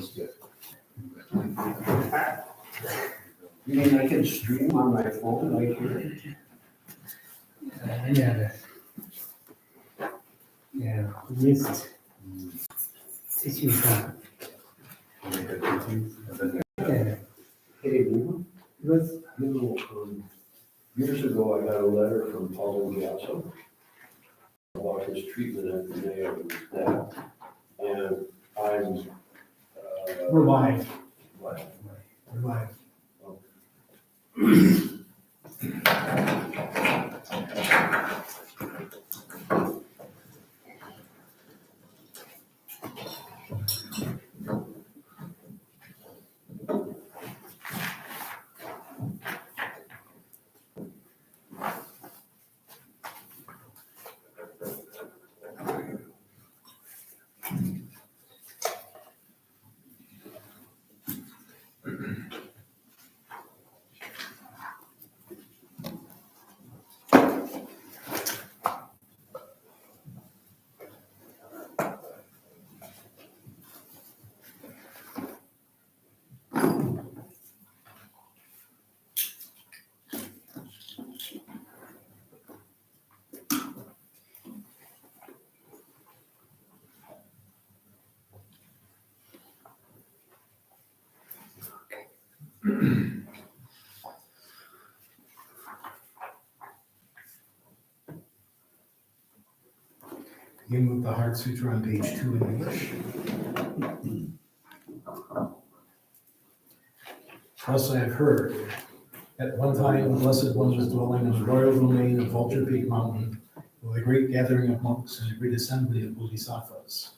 is good. You mean I can stream on my phone right here? Jest. Ciśnienka. Hey, Lou, Was years ago, I got a letter from Paul Gasso about his treatment at the Mayo of his death. And I'm, we're live. what? We're live. Begin with the Heart Sutra on page 2 in English. Thus I have heard. At one time, the Blessed One was dwelling in the royal domain of Vulture Peak Mountain with a great gathering of monks and a great assembly of bodhisattvas.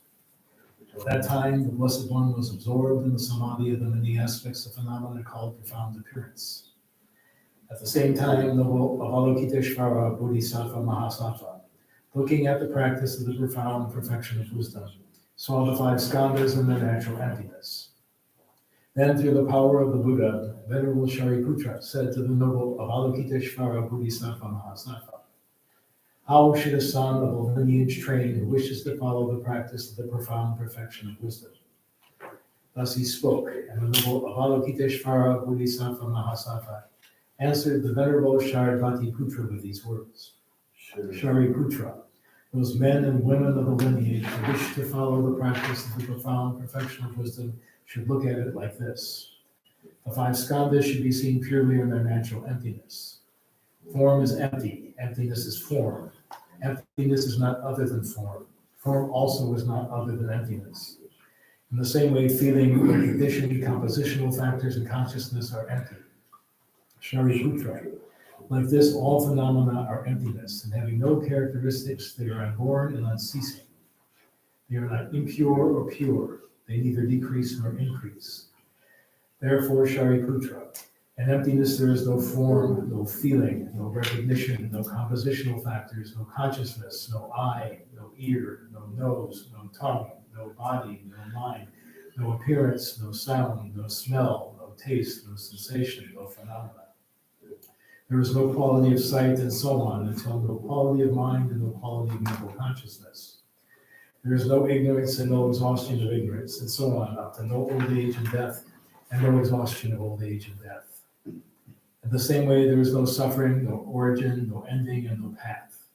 At that time, the Blessed One was absorbed in the samadhi of the many aspects of phenomena called profound appearance. At the same time, the Avalokiteshvara Bodhisattva Mahasattva, looking at the practice of the profound perfection of wisdom, saw the 5 skandhas in their natural emptiness. Then, through the power of the Buddha, Venerable Shariputra said to the noble Avalokiteshvara Bodhisattva Mahasattva, "How should a son of a lineage trained who wishes to follow the practice of the profound perfection of wisdom?" Thus he spoke, and the noble Avalokiteshvara Bodhisattva Mahasattva answered the Venerable Shariputra with these words. Shariputra, those men and women of the lineage who wish to follow the practice of the profound perfection of wisdom should look at it like this. The 5 skandhas should be seen purely in their natural emptiness. Form is empty. Emptiness is form. Emptiness is not other than form. Form also is not other than emptiness. In the same way, feeling, recognition, compositional factors, and consciousness are empty. Shariputra, like this, all phenomena are emptiness, and having no characteristics, they are unborn and unceasing. They are not impure or pure. They neither decrease nor increase. Therefore, Shariputra, in emptiness there is no form, no feeling, no recognition, no compositional factors, no consciousness, no eye, no ear, no nose, no tongue, no body, no mind, no appearance, no sound, no smell, no taste, no sensation, no phenomena. There is no quality of sight and so on until no quality of mind and no quality of mental consciousness. There is no ignorance and no exhaustion of ignorance, and so on, up to no old age and death, and no exhaustion of old age and death. In the same way, there is no suffering, no origin, no ending, and no path.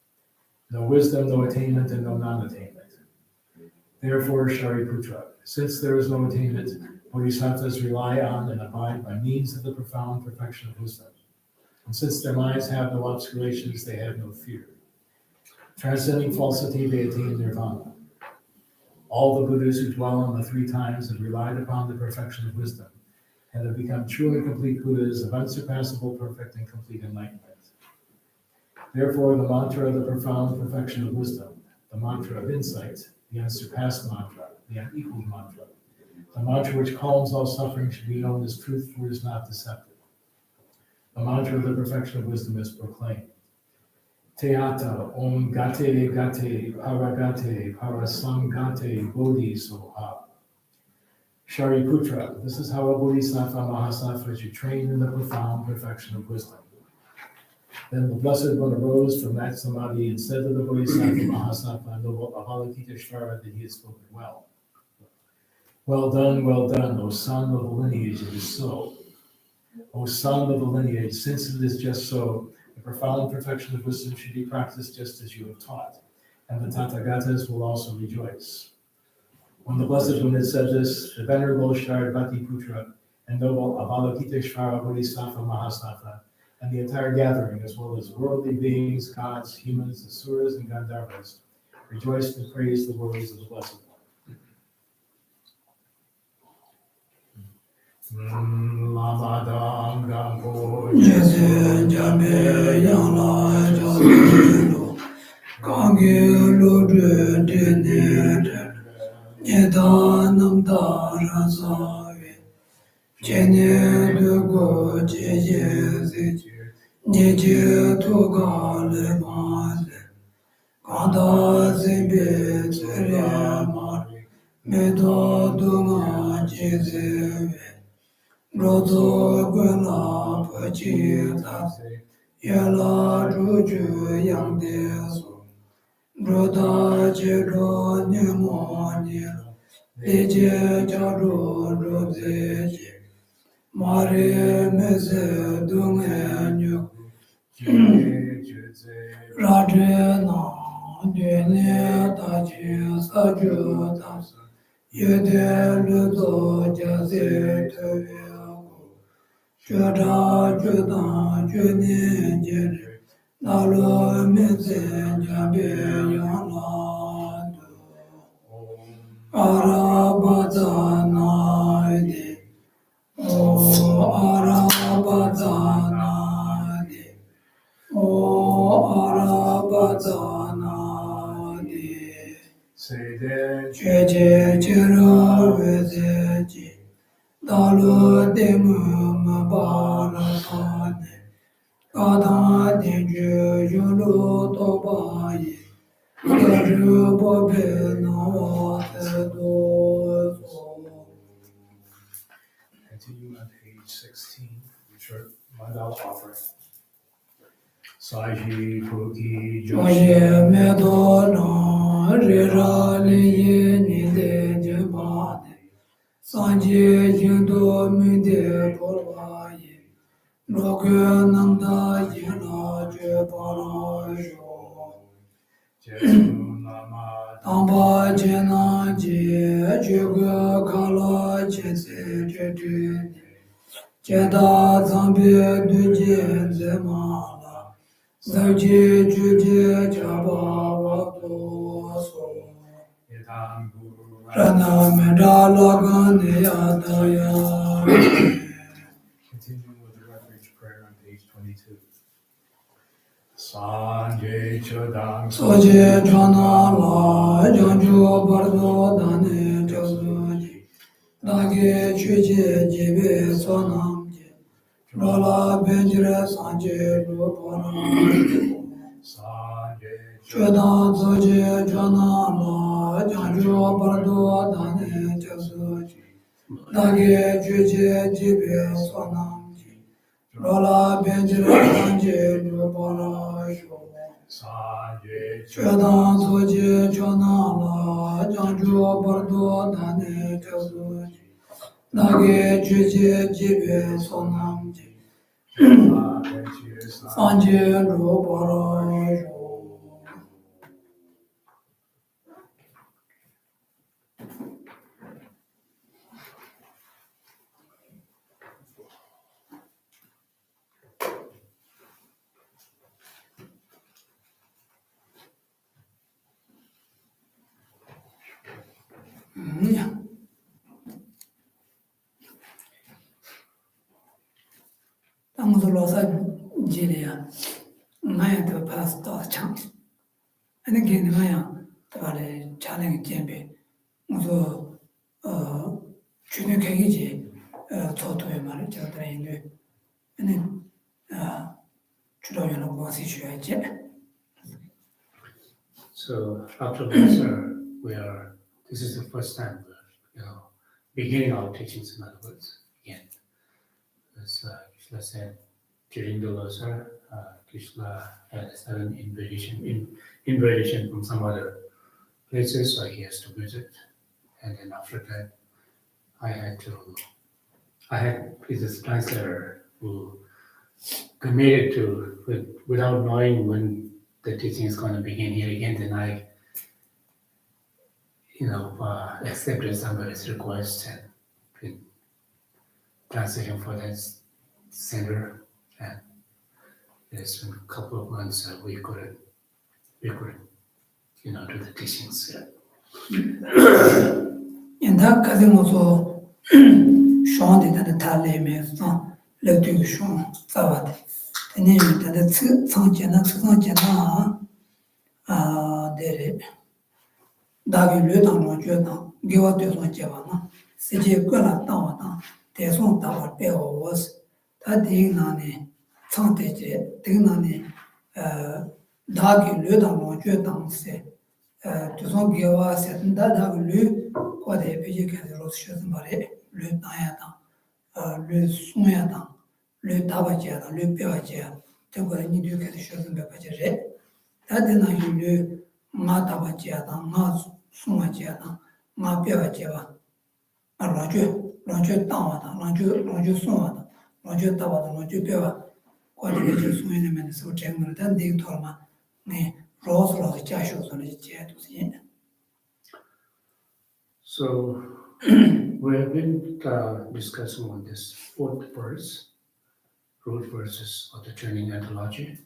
No wisdom, no attainment, and no non-attainment. Therefore, Shariputra, since there is no attainment, bodhisattvas rely on and abide by means of the profound perfection of wisdom. And since their minds have no obscurations, they have no fear. Transcending falsity, they attain nirvana. All the Buddhas who dwell on the 3 times have relied upon the perfection of wisdom and have become true and complete Buddhas of unsurpassable, perfect, and complete enlightenment. Therefore, the mantra of the profound perfection of wisdom, the mantra of insight, the unsurpassed mantra, the unequaled mantra, the mantra which calms all suffering should be known as truth, for it is not deceptive. The mantra of the perfection of wisdom is proclaimed. Teata om gate gate paragate parasangate bodhi soha. Shariputra, this is how a bodhisattva mahasattva should train in the profound perfection of wisdom. Then the Blessed One arose from that samadhi and said to the bodhisattva mahasattva, noble Avalokiteshvara, that he had spoken well. Well done, O son of the lineage, it is so. O son of the lineage, since it is just so, the profound perfection of wisdom should be practiced just as you have taught, and the Tathagatas will also rejoice. When the Blessed One had said this, the Venerable Shardvati Putra and noble Avalokiteshvara Bodhisattva Mahasattva, and the entire gathering, as well as worldly beings, gods, humans, asuras, and Gandharvas, rejoiced and praised the words of the Blessed One. Lamadam Gampo Jese Jabe Yangla Jabe Kange Lodre Dene Nyeda Namda Rasawe Jene Dugo Jeje Nije Toga Lemane Kanda Zebe Terema Medo Dunga Jezewe Rozo Gwena Pachita Yala Juju Yang Desu Roda Jero Nyamoni Leje Jaro Rodeje Mare Meze Dungenyu Rajena Dene Tachi Sajuta Yede Ludo Jase Tevyaku Jada Juda Juni Jere Nalo Meze Jabe Yanadu Arabata Naidi O Arabata Naidi O Arabata Naidi Cheche Chero Vezeji Dalu Demu Mabaratane Kada Dinju Yulu Tobayi Gaju Bobe Nawate Dozo. Continue on page 16, short mandala offering. Saji Puki Joye Medona Rira Liye Nide Jebane Sanje Yindo Mide Polvaye Rogue Namda Yena Jebarajo Tamba Jena Je Juga Kala Jese Jedune Jeda Zambi Duje Zemala Zaji Juje Jaba Vato Rana Medala Gandhi Adaya. Continuing with the refuge prayer on page 22. Sanjay Chodang Soje Jana La Janju Bardo Dane Jazuji Dage Chuje Jibe Sonamji Rola Benjire Sanje Lupana Sanjay Chodan Soje Jana La Janju Bardo Dane Jazuji Dage Chuje Jibe Sonamji Rola Benjire Sanje Lupana Sanjay Chodan Soje Jana La Janju Bardo Dane Jazuji Dage Chuje Jibe Sonamji Sanje Lupana Tangzu losa jili ya ngaya to pass to chang. Ane kini ngaya tabale chale jembe. Ngu chuni kegi ji totoye mara chadra indu. Ane chudo yana wasi chuya je. So after this, this is the first time we're beginning our teachings, in other words, again. As Krishna said, during the Losar, Krishna had a sudden invitation from some other places, so he has to visit. And then after that, I had this translator who committed to, without knowing when the teaching is going to begin here again, then I, accepted somebody's request and been translating for that center. And it's been a couple of months that we couldn't, do the teachings. In that case, also, Sean did the tally me, so let you Sean, Savat. The name that the Sanjana, there. Dagi Ludan or Jordan, give out this one Javana, Siji Gula Tawata, the song tower bell was that Dignani, Santage, Dignani, Dagi Ludan or Jordan say, to some give us that have Lu, what a pig has rose shooting by Lu Nayata, Lu Suyata, Lu Tabajata, Lu Pivaja, the what I need to get shooting by Pajare. That then I knew Matabajata, Mas. Sumajata, Ma Piavajeva, a Roger Tawata, Roger Sumata, Roger Tawata, Roger Piava, qualification swim so general than Dick Torma, ne Rose Jashos on his chair to see. So we have been discussing on this fourth verse, root verses of the training anthology.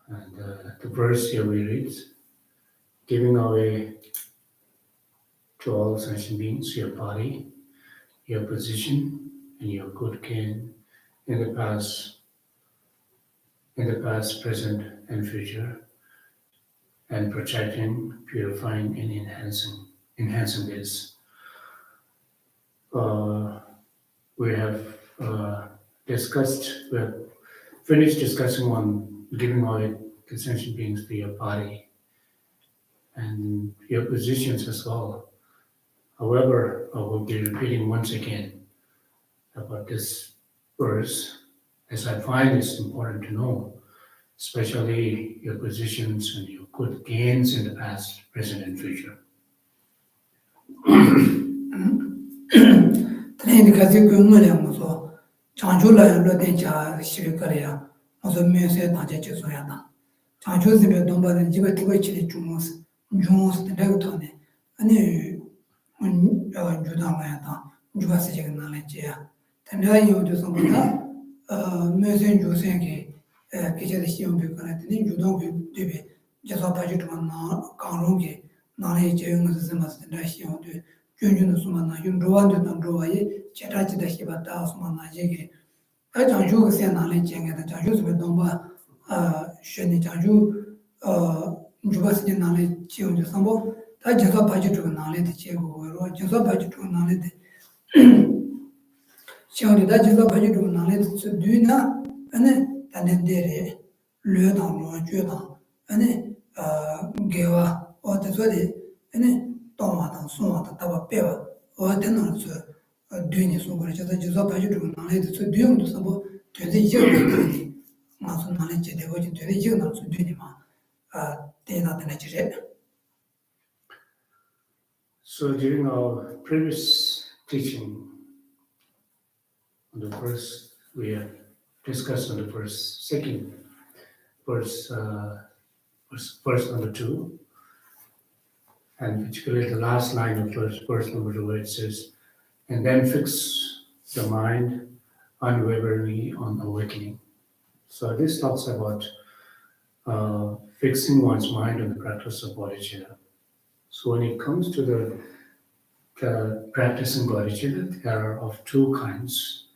And the verse here we read, giving away to all sentient beings your body, your position, and your good gain in the past, present, and future, and protecting, purifying, and enhancing this. We have finished discussing on giving away to sentient beings to your body and your positions as well. However, I will be repeating once again about this verse, as I find it's important to know, especially your positions and your good gains in the past, present, and future. Today, the Kazi so Chanjula and Lodenja, Shirikaria, also Muse Taja Soyana. Chanju the Domba and Jibati Jumus, the Dagotone, and when Judanayata, Jubasic knowledge. Then you do some Muse Jusenki, Kitchen because you don't be just a budget one Kanrongi, knowledge, the nation to Junjun Sumana, Yunduan and Roy, Chetachi the Hibata Sumana Jigi. I don't you say knowledge and the Janjus with Domba, Sheni Janju, Jubasi knowledge, Chion Sambo, that just a budget to knowledge, Chigo, just a budget to knowledge. Chion, that just a budget to knowledge, so do not, and then there, Ludan or Judan, and Geva or the Zodi, and Tomata, Sumata, Tava Peva, or tenants doing it so much as a job I do knowledge to do to some to the young knowledge they were to the young to do them. They not the nature. So during our previous teaching, on the first, we have discussed on the second verse, verse number 2, and particularly the last line of verse number 2, where it says, and then fix the mind unwaveringly on awakening. So this talks about fixing one's mind on the practice of bodhicitta. So when it comes to the practice in bodhicitta, there are of two kinds,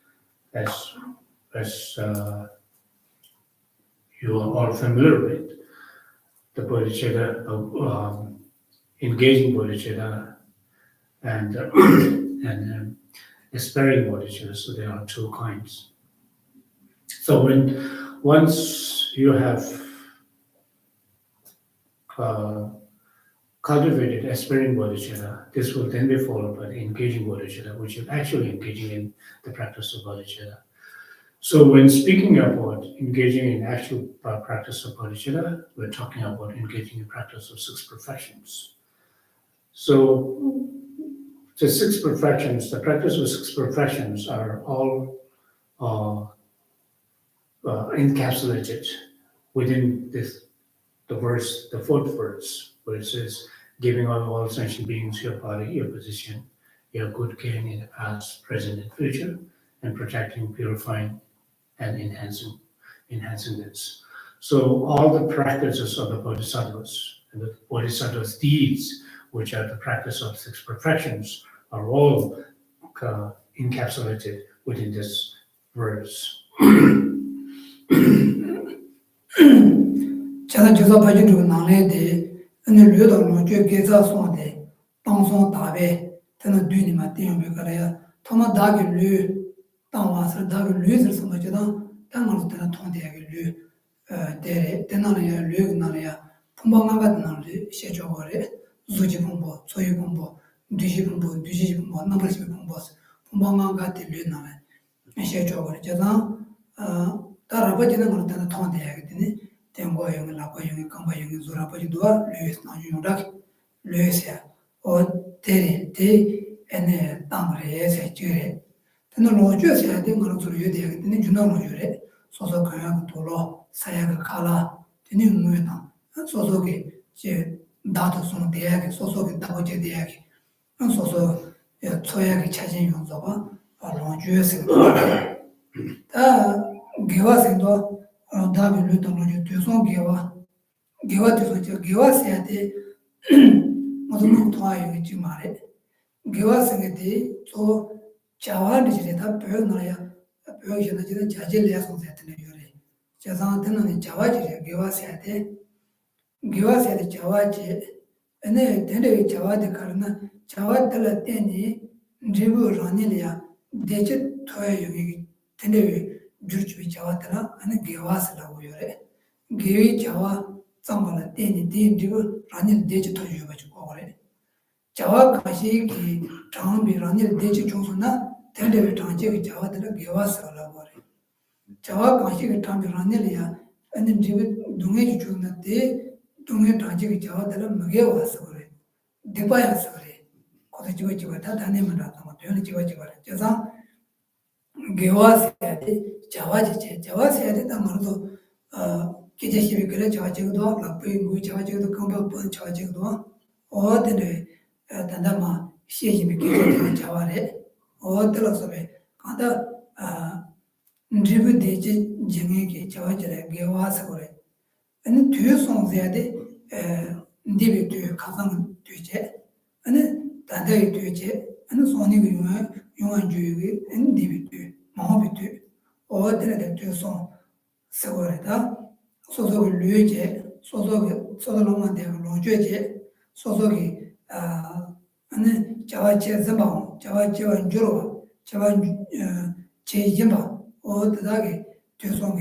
as you are all familiar with. The bodhicitta, engaging bodhicitta, and aspiring bodhicitta. So there are two kinds. So once you have cultivated aspiring bodhicitta, this will then be followed by the engaging bodhicitta, which is actually engaging in the practice of bodhicitta. So when speaking about engaging in actual practice of bodhicitta, we're talking about engaging in practice of 6 perfections. So the six perfections, the practice of six perfections are all encapsulated within the verse, the fourth verse, where it says, giving out all sentient beings your body, your position, your good gain in the past, present, and future, and protecting, purifying, and enhancing this. So all the practices of the bodhisattvas and the bodhisattva's deeds, which are the practice of six perfections, are all encapsulated within this verse. chana juza paji tu nanglen de ane lue da lo jue geza son de tang son tabe tena du ni ma tiyon be kala ya thoma da ge lue tang wa sar da ge lue sar sama jeda tang ma tena thong de ge lue de tena la ya lue na la ya phumba ma ga na le she jo gore zu ji phumbo so yi phumbo du ji phumbo na ba ji phumbo phumba ma ga de lue na la she jo gore jeda ta ra ba jena ma tena thong de ge de tengo yung lapa yung kamba yung zura pa jidwa luis na yung rak luis ya o tere te ene tamre se jure tena lo ju se de ngaro zuru yu de ya tene juna lo jure soso kaya ko tolo saya ka kala tene ngwe na soso ke je dato song de ya ke soso ke tabo je de ya ke soso ya choya ke chajin yung zo ba lo ju se ta gewa se do 다음에 루트로 뒤송 개와 뒤송 개와 세야데 무슨 토아요 있지 말에 개와 생에데 또 자와르지에 다 배워놔야 배우셔야 되는 자질이야 선생님한테 요래 자상한테는 자와지에 개와 세야데 개와 세야데 자와지 ene dende jawade karna jawadala teni dribu ranilya deche thoya yogi dende jurchubi jawadala ane gewasa la uyore gewi jawa tsambala teni dribu ranil deche thoya yoga chukore jawa kashi ki trambi ranil deche chungsuna dende tangje ki jawadala gewasa la gore jawa kashi ki trambi ranilya ane dribu dunge chukuna te 동네 단지가 저들은 먹여 왔어 그래. 대바야서 그래. 거기 지고 다 다니면 나타나. 되는 지고 그래서 개와세야데 자와세야데 다 말도 기재시비 그래 자와지고도 라프이 무 자와지고도 ಕಂ바 자와지고도 어디네 단다마 시에시비 기재 자와래 어들어서베 가다 드리브 대지 정에게 자와지래 개와서 그래. ane tuyo song zayade ndibi tuyo kazang tuyo che ane dandayi tuyo che ane soni gu yungan juyo gu ane ndibi tuyo mahobi tuyo owa tere tuyo song segore da sozo gu luyo che sozo longman dega longjuyo che sozo gu ane jawa che zimba jawa che wa njuro jawa che yimba owa tere tuyo song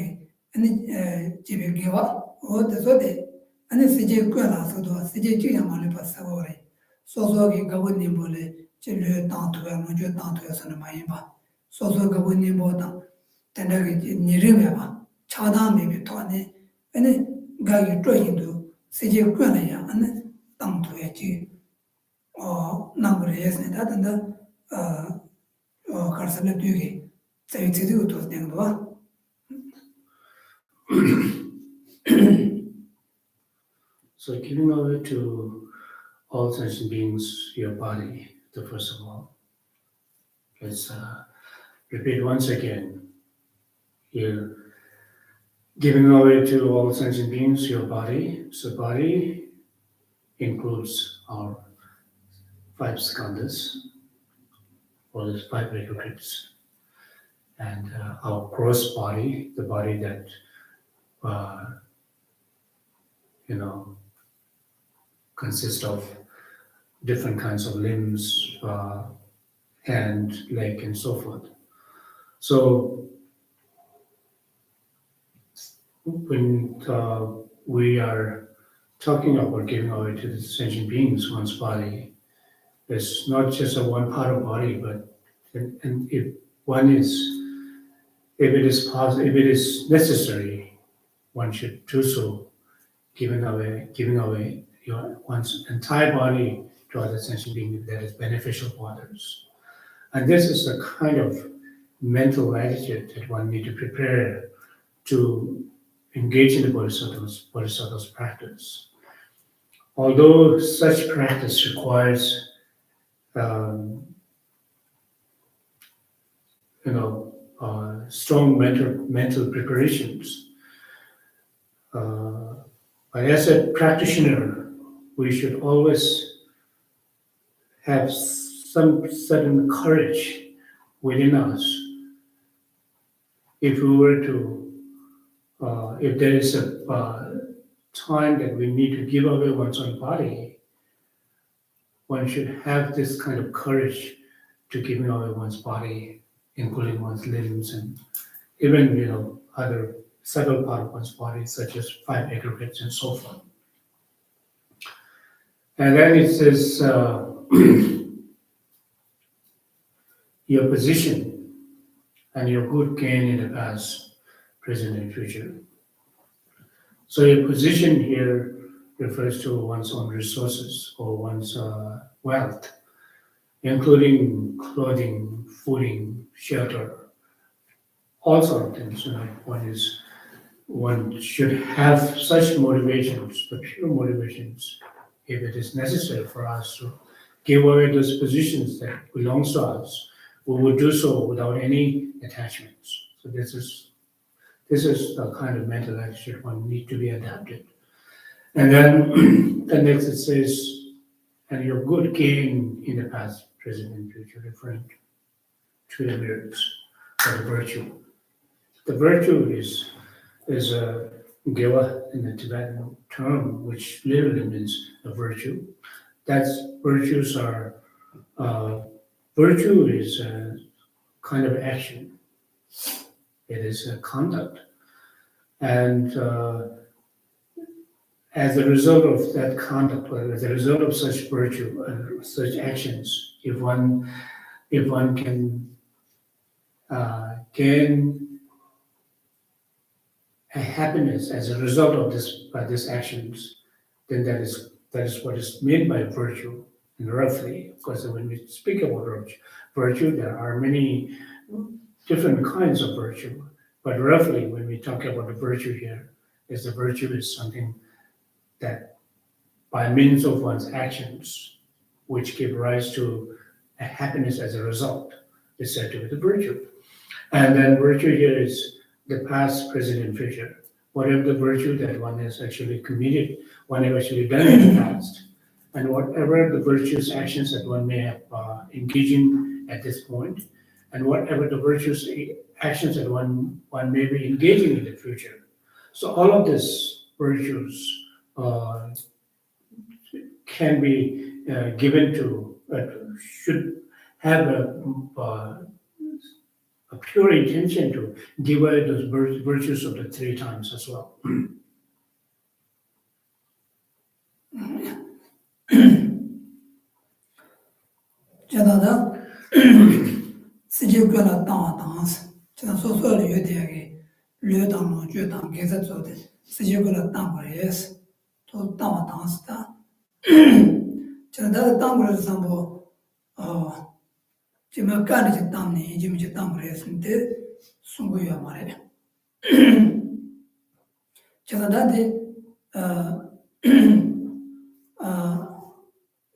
ane jibi gewa 어디서데 아니 세제 꾸라서도 세제 지야만을 봤어요래 소소하게 가보니 몰래 제일 땅도가 먼저 땅도에서는 많이 봐 소소 가보니 뭐다 된다게 니르면 봐 차단이 비토네 아니 가기 쪼인도 세제 꾸라야 아니 땅도에지 남그레스네 다든다 가르스네 뒤에 제이지도 또 되는 거 So giving over to all sentient beings your body, the first of all. Let's repeat once again. Here, giving over to all sentient beings your body. So body includes our 5 skandhas, or the 5 retrogrades, and our gross body, the body that consist of different kinds of limbs, hand, leg, and so forth. So when we are talking about giving away to the sentient beings one's body, it's not just a one part of body, but and if it is necessary, one should do so, giving away one's entire body to other sentient beings that is beneficial for others. And this is the kind of mental attitude that one need to prepare to engage in the bodhisattva's practice. Although such practice requires, strong mental preparations, but as a practitioner, we should always have some certain courage within us. If we were to, if there is a time that we need to give away one's own body, one should have this kind of courage to giving away one's body, including one's limbs and even other several parts of one's body, such as 5 aggregates and so forth. And then it says your position and your good gain in the past, present, and future. So your position here refers to one's own resources or one's wealth, including clothing, fooding, shelter, all sorts of things. One should have such motivations, the pure motivations, if it is necessary for us to give away those positions that belongs to us. We would do so without any attachments. So this is the kind of mental attitude one need to be adapted. And then the next it says, and your good gain in the past, present, and future, referring to the merits or the virtue. The virtue is a geva in the Tibetan term, which literally means a virtue. Virtue is a kind of action. It is a conduct. And as a result of that conduct, or as a result of such virtue and such actions, if one can gain a happiness as a result of this actions, then that is what is meant by virtue. And roughly, of course, when we speak about virtue, there are many different kinds of virtue. But roughly, when we talk about the virtue here, the virtue is something that by means of one's actions, which give rise to a happiness as a result, is said to be the virtue. And then virtue here is the past, present, and future. Whatever the virtue that one has actually committed, one has actually done in the past, and whatever the virtuous actions that one may have engaging at this point, and whatever the virtuous actions that one may be engaging in the future. So all of these virtues can be given to, should have a pure intention to give away those virtues of the 3 times as well. Jadada Sijukala dance, so you dig, Ludan, Judan, Gazette, Sijukala Tambares, to dance. Jadada Tamar Sambo, Jimakani Tamni, Jimmy Tambares, and did Sunguya Mare. Jadadi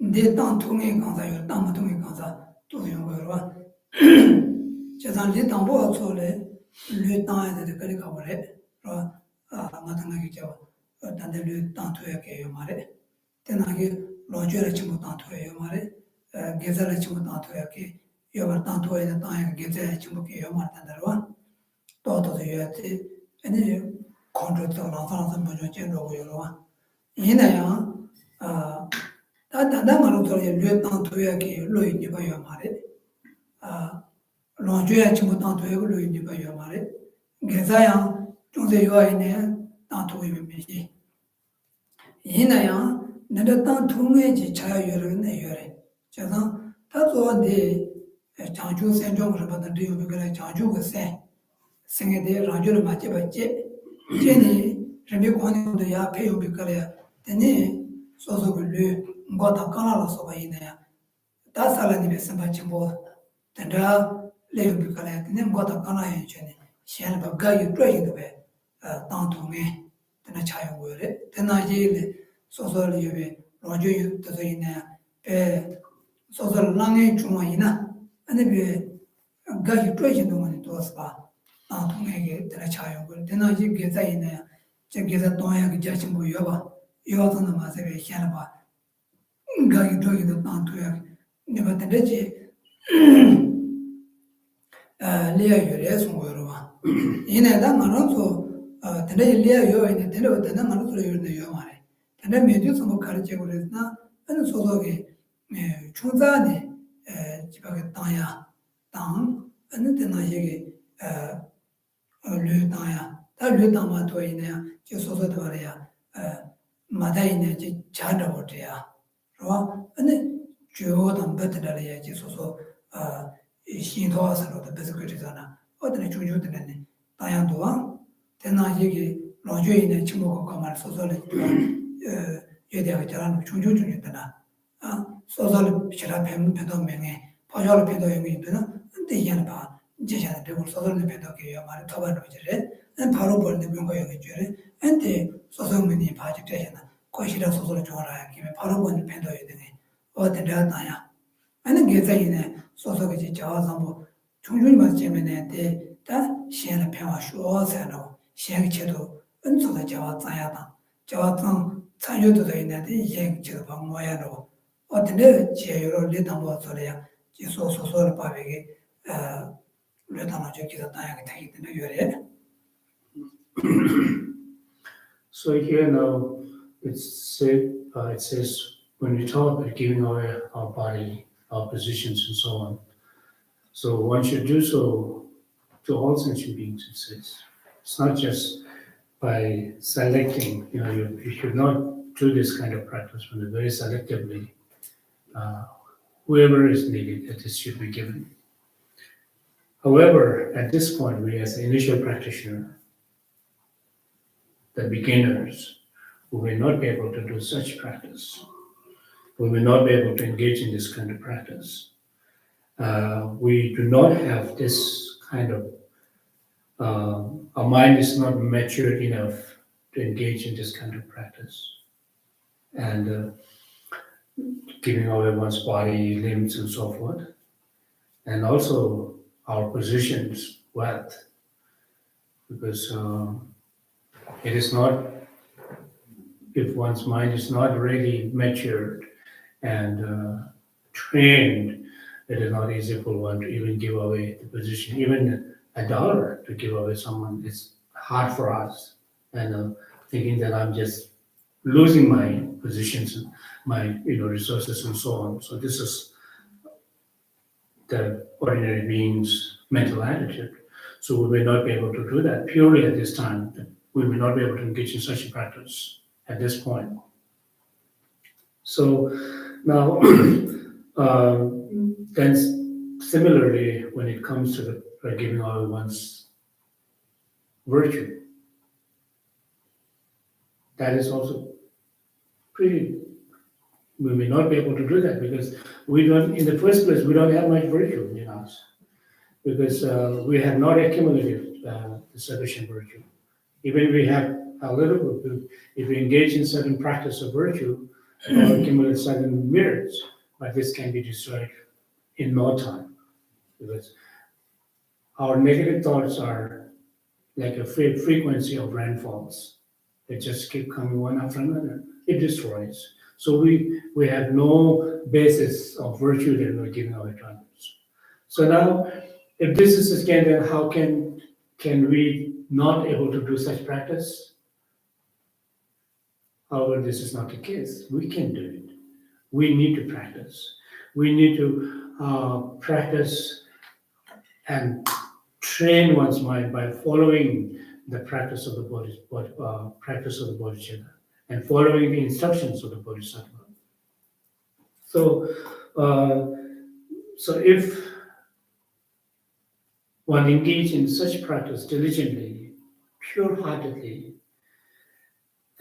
de temps tourné quand ça y temps tourné quand ça tout y va je dans les temps pour sur le temps est de quel cas maintenant que tu dans le temps tout est que mare tena que loger le chimo temps tout est mare geza le chimo temps tout est que yo va temps tout est temps geza le chimo que yo mare dans todo de yo et contrôle dans l'enfant de mon dieu lo yo là 다다다마로 저기 류탄토야기 로이니 봐요 말에 론주야 친구 탄토야기 로이니 봐요 말에 게자야 중세 요아이네 탄토이 비미지 이나야 내가 탄토에지 자유를 요래 제가 다도한테 장주 생존을 받는 데요 그래 장주가 생에대 라주를 맞지 봤지 제니 레미 권인도 야 배우비 그래 되니 소소불 ngota kala so ba ina ya ta sala ni be samba chimbo tanda le yu kala ne ngota kala yin chene shen ba ga yu twa yin be tang tu me tana cha yu go re tana ji le so so le yu be ro ju yu to so ina be so so lang yin chu ma ina ane be ga yu twa yin do ma to spa tang tu me ge tana cha yu go tana ji ge za ina 제 게다 동야 그 자신 뭐 여봐 여와서는 마세베 희한한 봐 가기 저기도 난도야 내가 되지 리아 요래 송고로 봐 이내다 말아서 되게 리아 요 이내 되게 되는 말로 요래 요 말해 근데 메디어서 뭐 가르쳐 그랬나 아니 소소게 중자네 지방에 땅야 땅 아니 되나 얘기 류땅야 다 류땅만 더 있네요 저 소소도 말이야 마다 있네 저 자도 돼야 그럼 아니 주어도 bed들이야 저 소소 신도와서도 베스크리잖아 어떤 중요되네 다양도와 대나 얘기 로저 있는 친구가 가만 소소를 예대가 잘하는 중요되나 소소를 비치라 배도 명에 파절을 배도 여기 있잖아 근데 이해는 봐 제시하는 배울 소소를 배도 기여 말이 더 받는 거지 바로 버는 병거 여기 줘래 근데 소소문이 바지 되잖아 거시라 소소를 좋아라 김에 바로 버는 배도 되네 어떤 데다야 아니 게자이네 소소게 자와서 뭐 종종이 맞지면에 다 시행의 평화 쇼서로 시행체도 은소가 자와 자야다 자와상参与도 있는데 이행체도 방모야로 어떤 데 제요로 리담고 소리야 소소소를 바베게 레다나 저기서 다양하게 되기 때문에 요래 So here now it says when we talk about giving away our body, our positions and so on. So one should do so to all sentient beings, it says. It's not just by selecting, you should not do this kind of practice when very selectively. Whoever is needed, that this should be given. However, at this point, we as the initial practitioner, the beginners, who may not be able to do such practice, who may not be able to engage in this kind of practice, we do not have this kind of, our mind is not matured enough to engage in this kind of practice. And giving away one's body, limbs, and so forth. And also our positions, wealth, because it is not, if one's mind is not really matured and trained, it is not easy for one to even give away the position. Even $1 to give away someone is hard for us. And thinking that I'm just losing my positions, my resources and so on. So this is the ordinary being's mental attitude. So we may not be able to do that purely at this time. We may not be able to engage in such a practice at this point. So now, then similarly, when it comes to the giving away one's virtue, that is also pretty. We may not be able to do that because we don't, in the first place, we don't have much virtue in us because we have not accumulated the sufficient virtue. Even if we have a little bit, if we engage in certain practice of virtue, or accumulate certain merits, but this can be destroyed in no time because our negative thoughts are like a frequency of rainfalls. They just keep coming one after another. It destroys. So we have no basis of virtue that we're giving away to others. So now, if this is again, then how can we not able to do such practice? However, this is not the case. We can do it. We need to practice. We need to practice and train one's mind by following the practice of the bodhicitta and following the instructions of the bodhisattva. So if one engages in such practice diligently, pure-heartedly,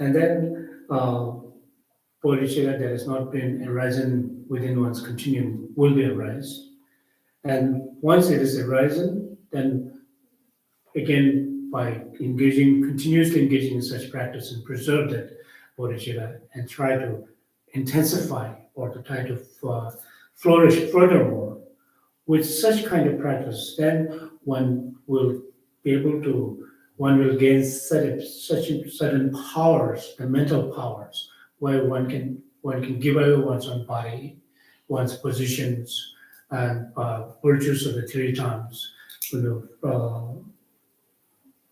and then bodhicitta that has not been arisen within one's continuum will be arised. And once it is arisen, then again, by continuously engaging in such practice and preserve that bodhicitta and try to intensify or to try to flourish furthermore, with such kind of practice, then one will be able to, one will gain certain powers, the mental powers, where one can give away one's own body, one's positions, and virtues of the three times,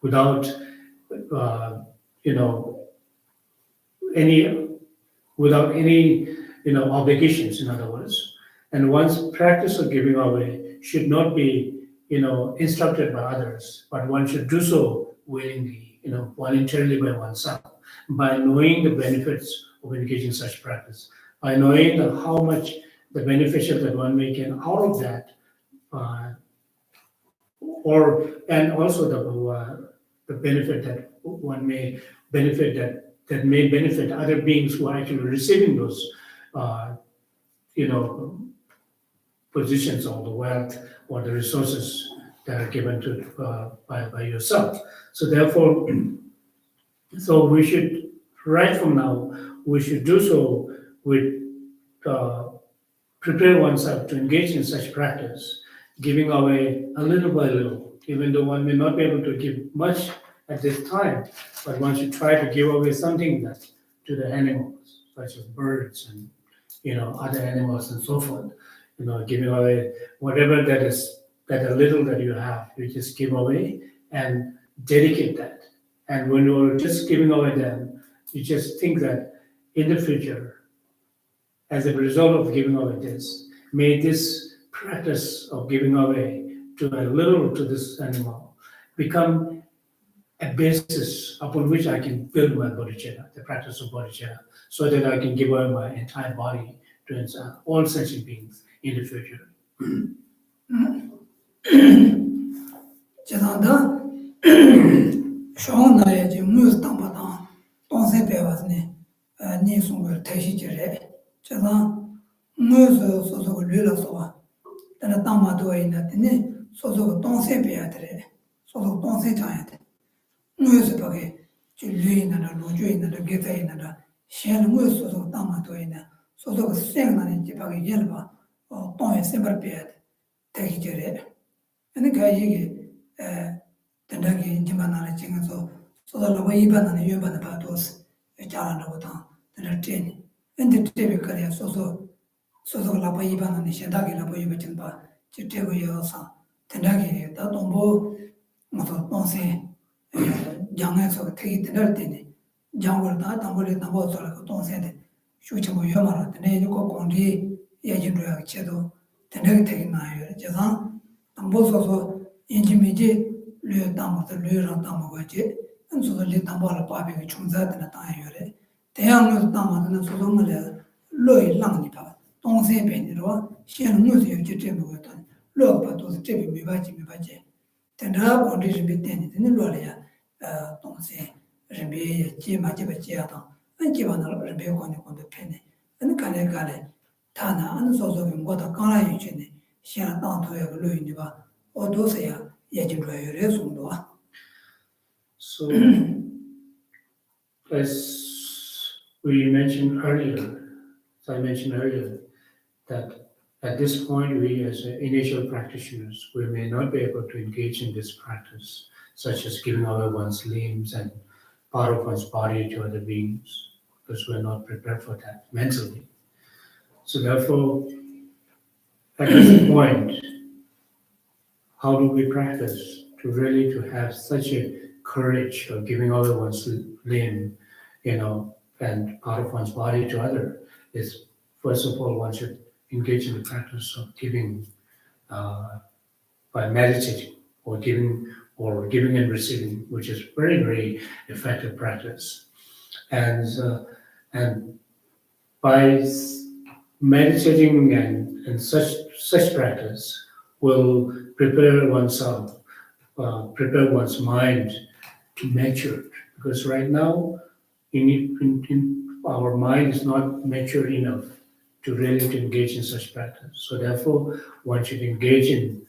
without any without any obligations, in other words. And one's practice of giving away should not be instructed by others, but one should do so willingly, voluntarily by oneself, by knowing the benefits of engaging in such practice, by knowing how much the beneficial that one may gain out of that, and also the benefit that one may benefit that may benefit other beings who are actually receiving those positions or the wealth or the resources that are given to by yourself. So therefore, so we should, right from now, we should do so with prepare oneself to engage in such practice, giving away a little by little, even though one may not be able to give much at this time, but one should try to give away something that to the animals, such as birds and other animals and so forth. Giving away whatever that a little that you have, you just give away and dedicate that. And when you're just giving away them, you just think that in the future, as a result of giving away this, may this practice of giving away to a little to this animal become a basis upon which I can build my bodhicitta, the practice of bodhicitta, so that I can give away my entire body to all sentient beings in the future. Chedanda, Shong Nayaji, Mus Tampatan, Tonse Bevasne, Nisungur Tashi Jere, Chedan, Mus Soso Lula Soa, then a Tamato in a Tini, Soso Tonse Beatre, Soso Tonse Giant, Mus Page, Julin and a Lujuin and a Gita in a Shen Mus Soso Tamato in a Soso Sing and Jipagi Yelva, or Ton Simper Beat, Tashi Jere, and the Gayi. Tendaki Jimana Chingazo, so the Lawaiban and Yuban Patos, a Charanabatan, the Tin, and the typically so Lapaiban and the Shadaki Lapoyabachimba, Chitegoyosa, Tendaki, Tatombo, Motonse, Jangas of Tate Nertini, Jangle Tambolit Nabosa, Tonse, Shuchamo Yamara, the Nayo Condi, Yajindra Chedo, Tendaki Jazan, Tamboso. Injimiji, Lu Damo, the Lura Damogaji, and so the Litambala Papi, which was that in a time. The young Dama and so long, Loy Langipa, don't say Peniro, she and Musi of Jitimutan, look, but was tipping me by Jimmy Baji. Then her condition be tended in the Loria, don't say, Rembe, Jima Jibajiata, and Jivana Rebecca on the penny, and Kanekale, Tana, and so of what a Kana Eugene, she and down to have Luiniva. So, as we mentioned earlier, that at this point, we as initial practitioners, we may not be able to engage in this practice, such as giving away one's limbs and part of one's body to other beings, because we're not prepared for that mentally. So therefore, at this point, how do we practice to really to have such a courage of giving away one's limb, and part of one's body to other? Is first of all, one should engage in the practice of giving by meditating or giving and receiving, which is very, very effective practice. And by meditating and such practice will prepare oneself, prepare one's mind to mature. Because right now, our mind is not mature enough to really to engage in such practice. So therefore, one should engage in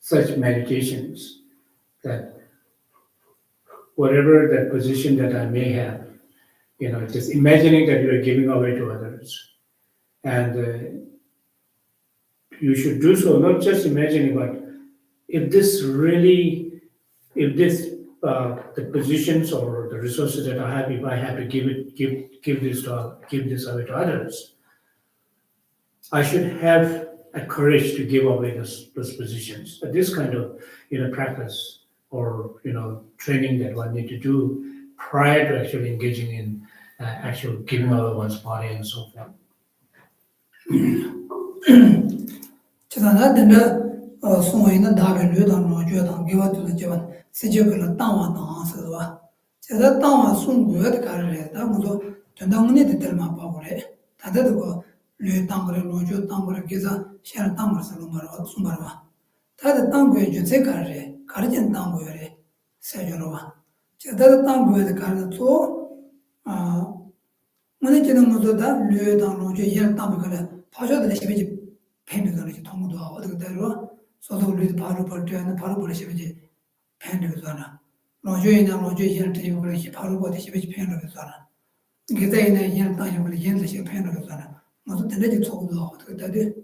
such meditations that whatever that position that I may have, just imagining that you are giving away to others. And you should do so, not just imagining, but if the positions or the resources that I have, if I have to give this away to others, I should have a courage to give away those positions. But this kind of practice or training that one need to do prior to actually engaging in actual giving away one's body and so forth. 지나다 된다 송이는 다른 류당 노주당 기와도 지원 세적을 땅와 나서와 제가 땅와 송고야 가르래 다무도 전당문에 되들만 봐보래 다들고 류당을 노주 땅을 기자 샤르 땅을 쓰는 거로 숨바와 다들 땅고에 주제 가르래 가르진 땅고여래 세저로와 제가 땅고에 가르도 오늘 지는 것보다 류당 노주 일 땅을 가르 파셔도 되지 팬들이 통도 어떻게 되로 소소 우리 바로 벌때는 바로 버리시면지 팬들잖아. 로조이나 로조이를 되고 그렇게 바로 버리시면지 팬들잖아. 기대에는 이런 땅이 우리 현대식 팬들잖아. 모두 되게 통도 어떻게 되지?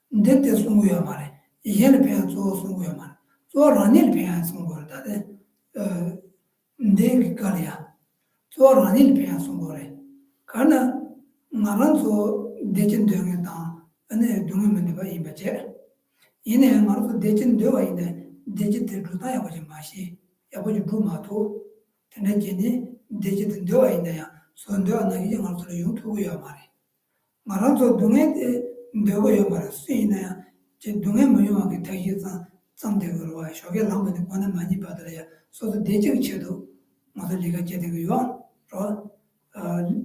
근데 숨고야 말해. 이해는 팬 숨고야 말해. 저런일 팬 숨고를 다데 내게 가리야. 저런일 팬 숨고래. 가나 나랑 저 대진 되겠다. ane dunga mende ba imba che ine ngaro dejin dewa ine dejin de ruta ya baje mashi ya baje du ma to tene jeni dejin dewa ine ya so dewa na gi ngaro to yu tu ya mare ngaro to dunga de dewa ya mare si ine ya je dunga mo yo ge ta yi zang de go wa sho ge lam de kwana ma ni ba de ya so de dejin che do ma de liga che de go yo ro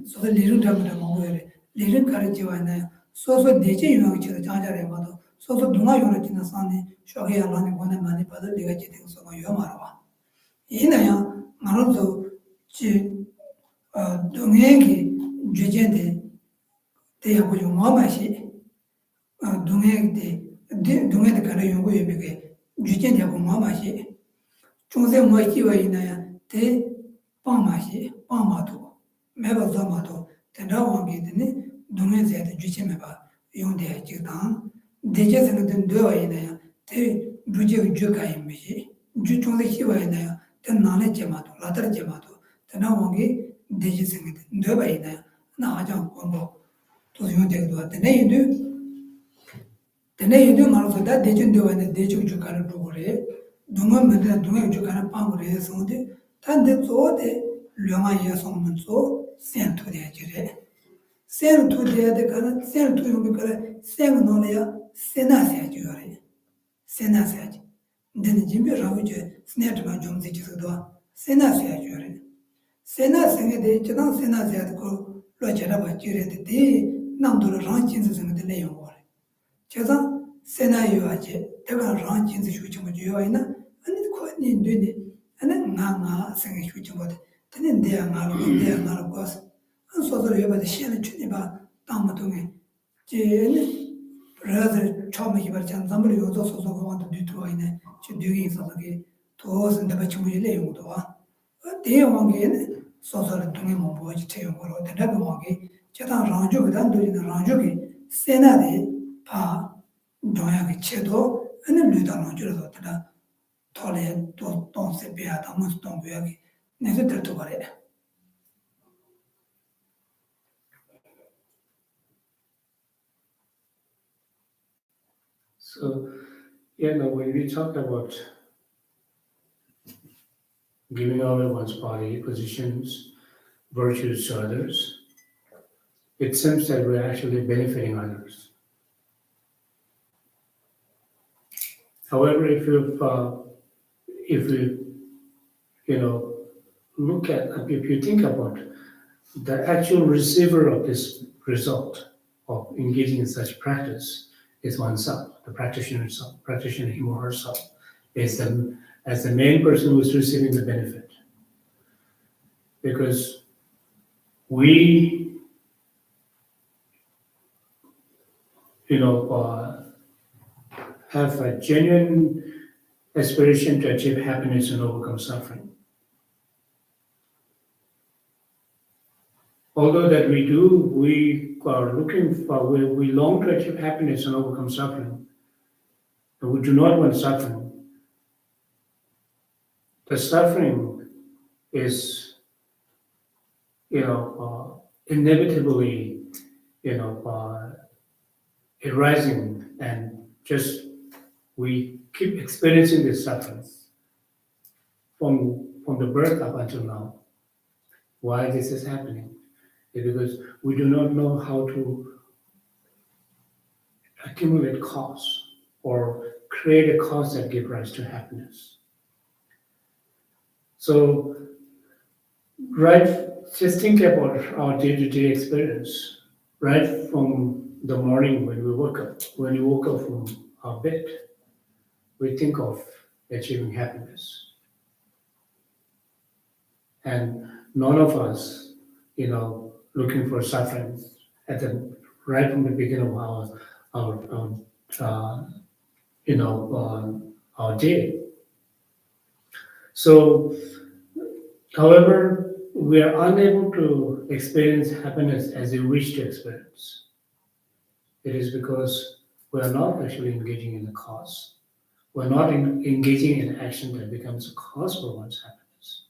so de liru da ma mo re liru kare je wa na 소소 대체 유명한 치료 자자래 봐도 소소 누가 요렇게나 산에 쇼게 알라니 보내 많이 받을 내가 지금 소가 요 말아. 이나야 말도 지 동행이 주제인데 대하고 좀 뭐마시 동행에 가는 연구 예배게 주제냐고 뭐마시 중세 뭐 기와 있나야 대 빵마시 빵마도 매번 zamado 대나왕게 되네 동네에서 주체면 봐 용대 지당 대제생은 되어야냐 대 부지의 주가임이 주총의 희와야냐 된 나네 제마도 라더 제마도 대나왕게 대제생은 되어야냐 나아장 공부 또 용대도 되네도 말도 다 대전 되어야냐 대주 주가를 보고래 동원면에 동의 주가를 빵으로 해서인데 단대 조대 령아야 성문소 센터에 지래 sen tu de kana sen tu yumi kara sen no ya senasa jore senasa den jimbe rawuje snet ma jomze chi do senasa jore senasa de chana senasa ko lo chara ba jure de nam do ran chin se de le yo wore cheza senayo aje de ga ran chin se shu chi mo yo ina ani ko ni de ana nga sen shu chi mo de tenen de nga ko 소설 여바데 시에는 주니바 담마동에 제는 브라더 처음에 기발장 담을 요도 소소가 완도 뒤투와 있네 저 뒤에 있어서게 도선데 같이 무일래 용도 와 대왕게는 소설을 통해 뭐 보지 태용으로 대답을 하게 제가 랑조가 단도리는 랑조게 세나데 파 동양의 체도 하는 류다로 줄어서 되다 토레 또 동세비야 담은 동부야기 내가 들도 거래 So, when we talk about giving away one's body, positions, virtues to others, it seems that we're actually benefiting others. However, if you think about the actual receiver of this result of engaging in such practice is oneself, the practitioner him or herself, as the main person who is receiving the benefit. because we, have a genuine aspiration to achieve happiness and overcome suffering. Although that we are looking for, we long to achieve happiness and overcome suffering, but we do not want suffering. The suffering is, inevitably, arising, and just we keep experiencing this suffering from the birth up until now. Why this is happening? It's because we do not know how to accumulate cause or create a cause that gives rise to happiness. So, just think about our day-to-day experience, right from the morning when we woke up from our bed, we think of achieving happiness. And none of us, looking for suffering right from the beginning of our day. So, however, we are unable to experience happiness as we wish to experience. It is because we are not actually engaging in the cause. We're not engaging in action that becomes a cause for one's happiness.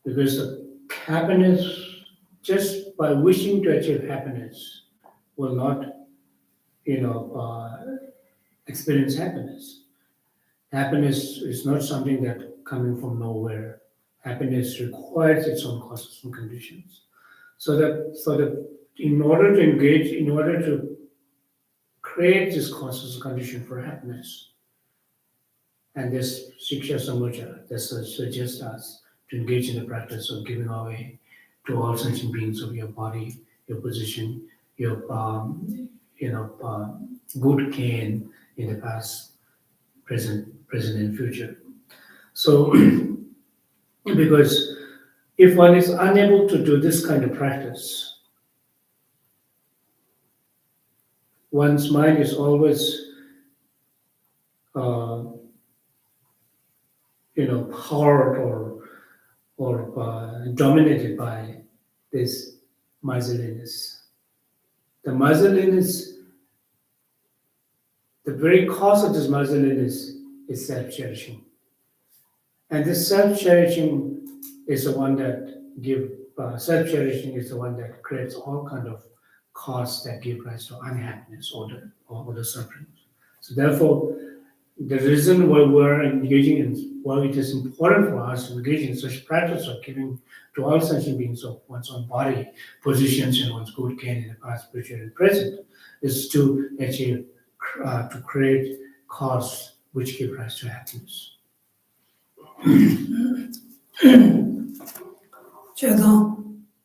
Because the happiness, just by wishing to achieve happiness, will not, experience happiness. Happiness is not something that coming from nowhere. Happiness requires its own causes and conditions. So that in order to create this causes and condition for happiness, and this Siksa Samuccaya that suggests us to engage in the practice of giving away to all sentient beings of your body, your position, your good gain in the past, present and future. So, because if one is unable to do this kind of practice, one's mind is always powered or dominated by this miserliness. The miserliness, the very cause of this miserliness is self-cherishing. And this self-cherishing is the one that self-cherishing is the one that creates all kind of cause that give rise to unhappiness or the suffering. So therefore, the reason why we're engaging in, why it is important for us to engage in such practice of giving to all sentient beings of one's own body, positions, and one's good gain in the past, future, and present, is to achieve, to create cause which give rise to happiness. 제가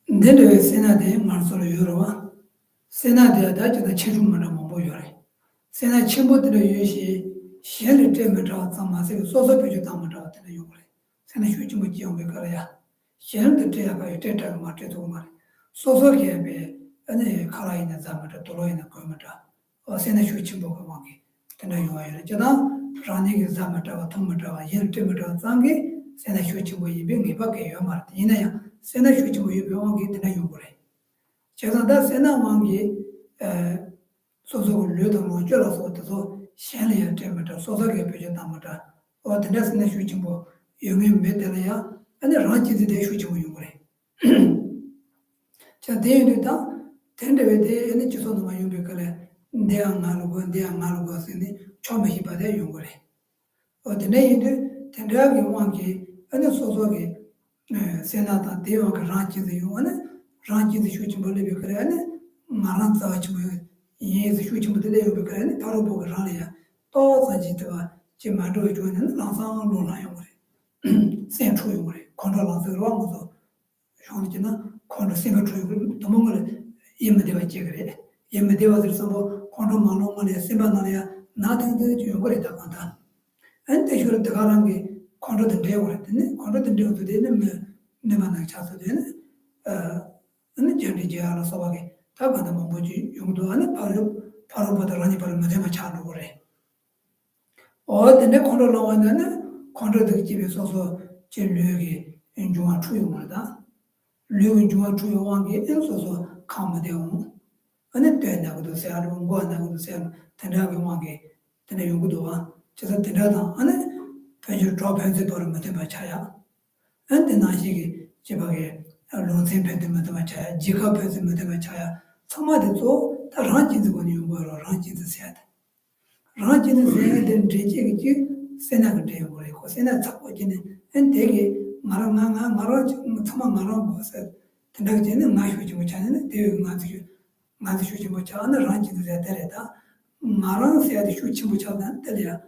내려에 세나데 말소로 요러와 세나데 다지다 체중만 못 보여래. 세나 첨부들의 유시 시를 때문에 자마세 소소 표주 담아다 되는 요래. 세나 휴지 뭐 지용을 거야. 시를 때가 이때다 맞대도 말. 소소게 배 안에 가라 있는 자마다 돌아 있는 거마다. 세나 휴지 뭐가 막이 되는 요래. 저다 라니게 자마다 통마다 일 때문에 장게 세나 휴지 뭐 이병이 밖에 요 말. 이나야 세나 휴지 뭐 이병이 되는 요래. 제가 다 세나 왕기 소소를 려도 줄어서 또 시행을 때문에 소소게 표현하마다 어떤데스네 휴지뭐 영에 메달이야 아니 라지데 휴지뭐 용거래 자 대인이다 텐데베데 에네 주소는 마 용백래 내가 말고 쓰니 처음에 히바데 용거래 어디네인데 텐데하게 왕게 아니 소소게 세나다 대왕가 라지데 용어네 라지데 휴지뭐를 베그래 아니 말한 자치뭐 예수 휴지뭐들에 용백래 바로 보고 라리야 또 사지도가 지금 만들어 주는 라상 논라요 그래. 센트로 그래. 컨트롤하고 와서 형이잖아. 컨트롤 센트로 너무 그래. 예매대가 그래. 예매대가들서 뭐 컨트롤만 하면 세반나야 나한테 좀 그래 다 간다. 안테 저런 가는 게 컨트롤된 대요 그랬더니 컨트롤된 대요도 되는 네만나 차서 되는 어느 전에 제가 서바게 다가는 뭐 뭐지 용도 안에 바로 받아라니 바로 맞아 차는 거래. 어떤데 컨트롤 나왔냐는 컨트롤 집에서서 제력이 인중아 추용하다. 류인 중앙 추용한 게 인서서 감되고 어느 때냐고도 세하는 거 하나고도 세하는 대략의 왕게 대략 연구도 와. 그래서 대략다 안에 편집 드롭해서 바로 맞아 차야. 안데 나시기 제방에 론센 펜트만 맞아야 지가 펜트만 맞아야 성마대도 다 란진도 거는 거로 란진도 세야 돼. 란진도 세야 되는 제지기 세나가 돼요 그리고 세나 잡고 지는 엔 되게 말아 정말 말아 뭐서 된다기는 마셔지 못하는 대응 나도 쉬지 못하는 란진도 세야 되다. 말은 세야 돼 쉬지 못하는 때야.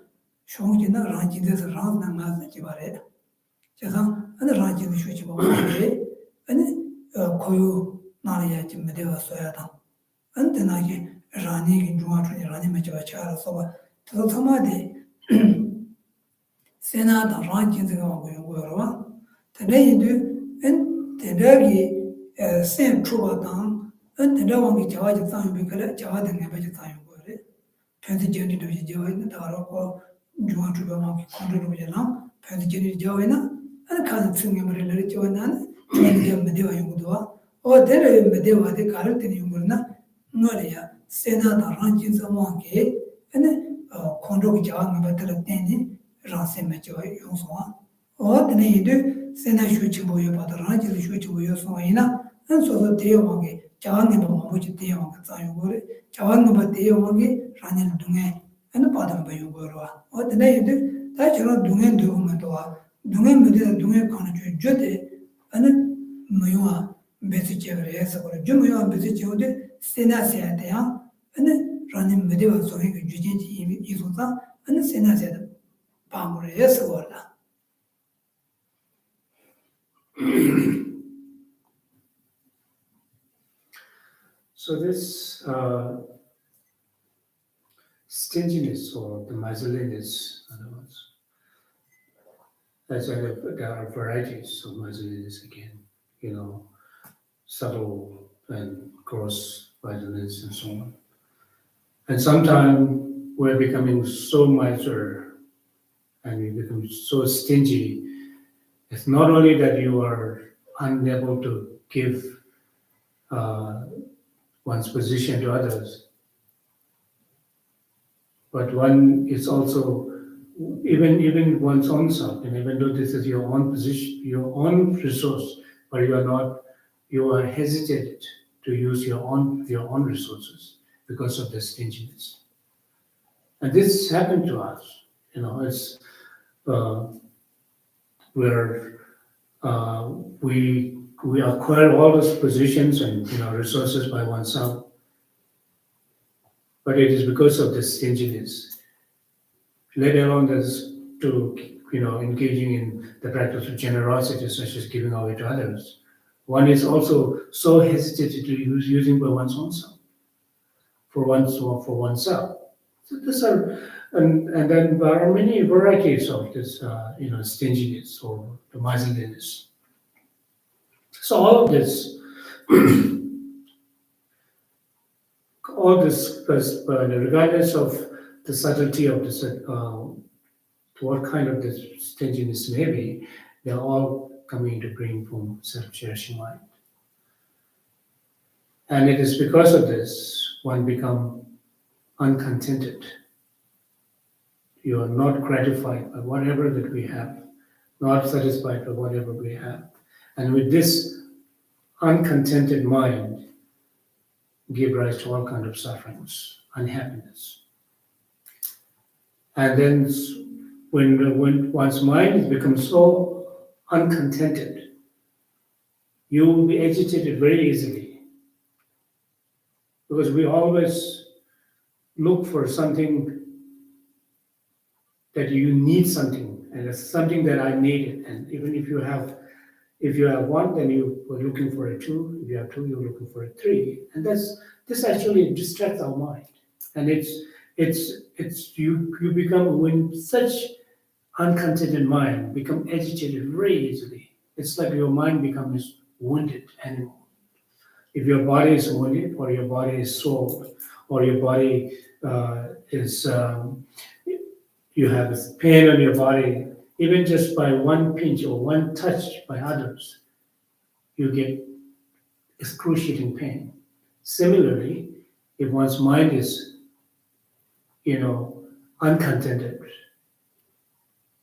쇼기나 란진도서 란나 나지 말해. 그래서 어느 란진도 쉬지 못하게 아니 고유 나라야 좀 되었어야 다. 안데 나게 라니 중앙에 라니 맞아 알아서 봐. 또 참아대 세나다 란진도가 뭐요. 근데 엔 대략이 센 추바당 엔 대략이 자와지 상이 그래 자와든 게 맞아 상이 거래. 편집전이도 자와는 다라고 중앙 주변만 컨트롤 되나 편집전이 자와나 안 가는 승계물을 저는 저는 메디와 연구도와 어데레 메디와 데 가를 때는 연구나 뭐래야 세나다 란진 상황에 엔 컨트롤이 자와는 받을 때니 란세 메디와 용소와 어데네 이들 세나 슈치 보여 받을 란진 슈치 보여 소이나 안 소소 대왕에 자와는 뭐 뭐지 대왕 자요 거래 자와는 뭐 대왕에 라는 동에 안 받은 거 요거와 어데네 이들 다 저런 동에 들어오면 와 동에 무대 동에 가는 줄 저대 아는 뭐야 메시지를 해서 그래 좀 뭐야 메시지인데 세나세야 돼야 아는 라는 무대와 소리 그 주제지 이소다 아는 세나세야 방으로 해서 그러다 So this stinginess or the miserliness, in other words, there are varieties of miserliness again, subtle and gross miserliness and so on. And sometimes we're becoming so miser and we become so stingy. It's not only that you are unable to give one's position to others, but one is also even one's own self, and even though this is your own position, your own resource, but you are hesitant to use your own resources because of the stinginess. And this happened to us, it's where we acquire all those positions and resources by oneself, but it is because of the stinginess. Let alone this to engaging in the practice of generosity, such as giving away to others. One is also so hesitant to using by one's own self, for oneself. So these are, and then there are many varieties of this, stinginess or the miserliness. So all of this, regardless of the subtlety of this, what kind of this stinginess may be, they're all coming to bring from self-cherishing mind. And it is because of this one become uncontented. You are not gratified by whatever that we have, not satisfied by whatever we have. And with this uncontented mind, give rise to all kinds of sufferings, unhappiness. And then when one's mind becomes so uncontented, you will be agitated very easily. Because we always look for something that you need something, and it's something that I needed. And even if you have one, then you are looking for a two. If you have two, you're looking for a three. And this actually distracts our mind. And you become, when such uncontented mind become agitated very easily. It's like your mind becomes wounded animal. If your body is wounded, or your body is sore, or your body is you have this pain on your body, even just by one pinch or one touch by others, you get excruciating pain. Similarly, if one's mind is, uncontented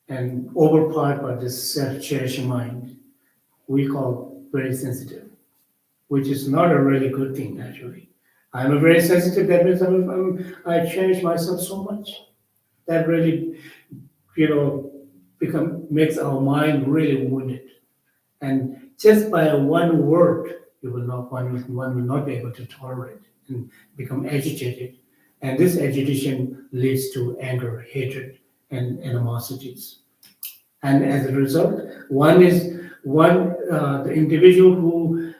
and overpowered by this self-cherishing mind, we call very sensitive, which is not a really good thing, actually. I'm a very sensitive, that means I cherish myself so much. That really, makes our mind really wounded. And just by one word, one will not be able to tolerate and become agitated. And this agitation leads to anger, hatred, and animosities. And as a result, the individual who